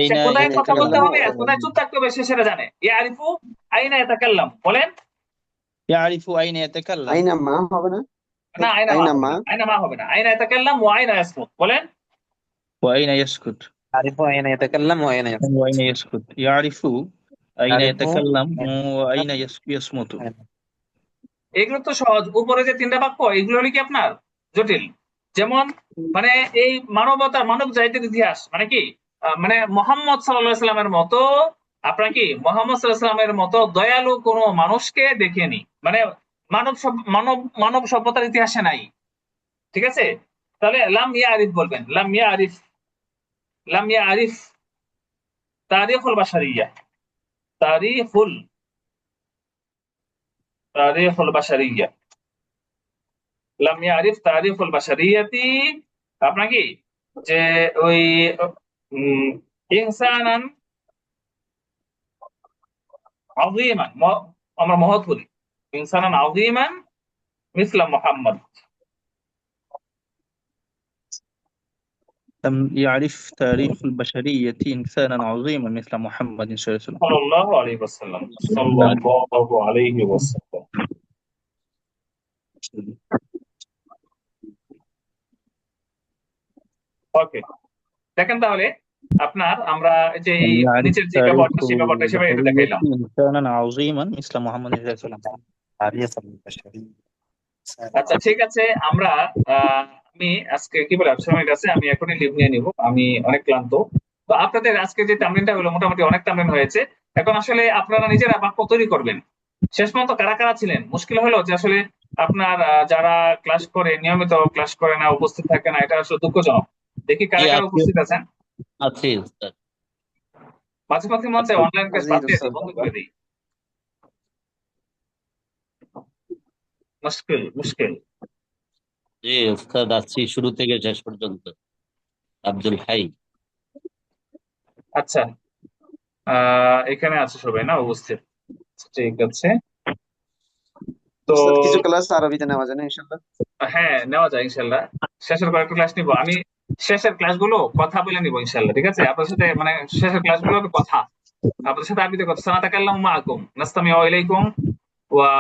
সে আইনা কোথায় কথা বলতে ইয়াতাকাল্লাম ইয়াতাকাল্লামু হবে ওয়া আর আইনা কোথায় চুপ থাকতে হবে সে সেটা জানে। ইয়ারিফু আইনা ইয়াতাকাল্লাম, বলেন। ইয়ারিফু আইনা ইয়াতাকাল্লাম। আইনামা হবে না? না আইনা মা হবে আইনামা না, আইনা মা হবে না, আইনা ইয়াতাকাল্লাম ওয়া আইনা ইয়াসমুত, বলেন। ওয়া আইনা ইয়াসকুত। يعرف أين يتكلم وأين يسكت. ওয়া আইনা ইয়াসকুত। ইয়ারিফু আইনা يعرف ইয়াতাকাল্লাম ওয়া আইনা ইয়াসমুতু। এগুলো তো সহজ, উপরে যে 3টা বাক্য এগুলো হলো কি আপনার জটিল। যেমন মানে এই মানবতা, মানব জাতির ইতিহাস মানে কি, মানে মোহাম্মদ সাল্লাল্লাহু আলাইহি সাল্লামের মতো, আপনার কি মোহাম্মদ সাল্লাল্লাহু আলাইহি সাল্লামের মতো দয়ালু কোনো মানুষকে দেখেনি, মানে মানব সভ্যতার ইতিহাসে নাই। ঠিক আছে, তাহলে লাম ইয়া আরিফ বলবেন, লাম ইয়া আরিফ তারিখুল বাশারিয়া, তারিখুল বাশারিয়া, লাম ইয়া আরিফ তারিখুল বাশারিয়াতি। আপনার কি যে ওই ইনসানান আযীমান, আমরা মহৎ বলি ইনসানান আযীমান মিসলা মুহাম্মদ। لم يعرف تاريخ البشرية إنسانا عظيما مثل محمد صلى الله عليه وسلم. সাল্লাল্লাহু আলাইহি ওয়াসাল্লাম, সাল্লাল্লাহু আলাইহি ওয়াসাল্লাম। ওকে, দেখেন তাহলে আপনার আমরা যে لم يعرف নিচের যে تاريخ ব্যবহারটা সেই ব্যবহারটা হিসেবে এটা দেখাইলাম। البشرية إنسانا عظيما مثل محمد صلى الله عليه وسلم. আচ্ছা ঠিক আছে, আমরা আমি আজকে কি বলে 8 মিনিট আছে, আমি এখনই লিভ নিয়ে নিব, আমি অনেক ক্লান্ত। তো আপনাদের আজকে যে তামরিনটা হলো মোটামুটি অনেক তামরিন হয়েছে। এখন আসলে আপনারা নিজেরা বাক্য তৈরি করবেন। শেষ পর্যন্ত কারা কারা ছিলেন, মুশকিল হলো যে আসলে আপনার যারা ক্লাস করে নিয়মিত ক্লাস করে না, উপস্থিত থাকে না, এটা আসলে দুঃখজনক। দেখি কারা কারা উপস্থিত আছেন। আছে উস্তাদ। মাঝে মাঝে মধ্যে অনলাইন ক্লাস বাদ দিয়ে দিই, বন্ধ করে দিই। মুশকিল। জি উস্তাদ, আছি শুরু থেকে শেষ পর্যন্ত। আব্দুল হাই। আচ্ছা, এখানে আছে সবাই না উপস্থিত? ঠিক আছে, তো কিছু ক্লাস আরবিতে নেওয়া যায় না ইনশাআল্লাহ? হ্যাঁ নেওয়া যায় ইনশাল্লাহ। শেষের কয়েকটা ক্লাস নিব আমি, শেষের ক্লাসগুলো কথা বলে নিব ইনশাল্লাহ। ঠিক আছে, আপনার সাথে মানে শেষের ক্লাসগুলো কথা আপনার সাথে আরবিতে কথা। সানাতাকাল্লামু মাআকুম নাস্তামিউ ইলাইকুম ওয়া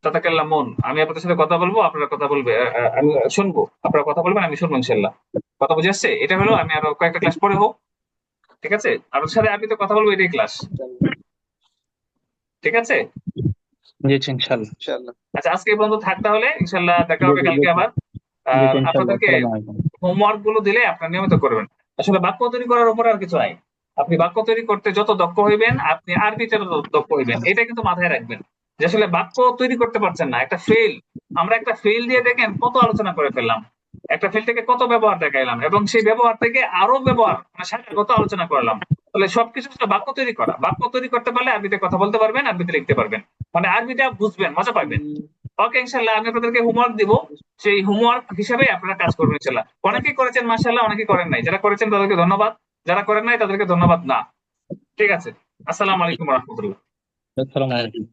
তাতাকাল্লামুন। আমি আপনাদের সাথে কথা বলবো, আপনারা কথা বলবে, আমি শুনবো, আপনারা কথা বলবেন, আমি শুনবো ইনশাল্লাহ। কথা বুঝে আসছে? এটা হলো আমি আরো কয়েকটা ক্লাস পরে হোক, ঠিক আছে, আপনাদের সাথে আরবিতে কথা বলবো, এটাই ক্লাস। ঠিক আছে, জি ইনশাআল্লাহ। আচ্ছা আজকে এই পর্যন্ত থাক, তাহলে ইনশাল্লাহ দেখা হবে কালকে আবার। আপনাদেরকে হোমওয়ার্ক গুলো দিলে আপনারা নিয়মিত করবেন। আসলে বাক্য তৈরি করার উপর আর কিছু নাই। আপনি বাক্য তৈরি করতে যত দক্ষ হইবেন, আপনি আরবিতে তত দক্ষ হইবেন, এটা কিন্তু মাথায় রাখবেন। যে আসলে বাক্য তৈরি করতে পারছেন না, একটা ফেল, আমরা একটা ফেল দিয়ে দেখেন কত আলোচনা করে ফেললাম, একটা ফেল থেকে কত ব্যবহার দেখাইলাম, এবং সেই ব্যবহার থেকে আরো ব্যবহার মানে শাখার কত আলোচনা করলাম। তাহলে সবকিছু বাক্য তৈরি করা, বাক্য তৈরি করতে পারলে আরবিতে কথা বলতে পারবেন, আরবিতে লিখতে পারবেন, মানে আরবিটা বুঝবেন, মজা পাবেন। ওকে, ইনশাল্লাহ আমি আপনাদেরকে হোমওয়ার্ক দিব, সেই হোমওয়ার্ক হিসেবে আপনারা কাজ করবেন ইনশাল্লাহ। অনেকেই করেছেন মাশাআল্লাহ, অনেকেই করেন নাই। যারা করেছেন তাদেরকে ধন্যবাদ, যারা করেন নাই তাদেরকে ধন্যবাদ না। ঠিক আছে, আসসালামু আলাইকুম ওয়া রাহমাতুল্লাহ। আসসালামু আলাইকুম।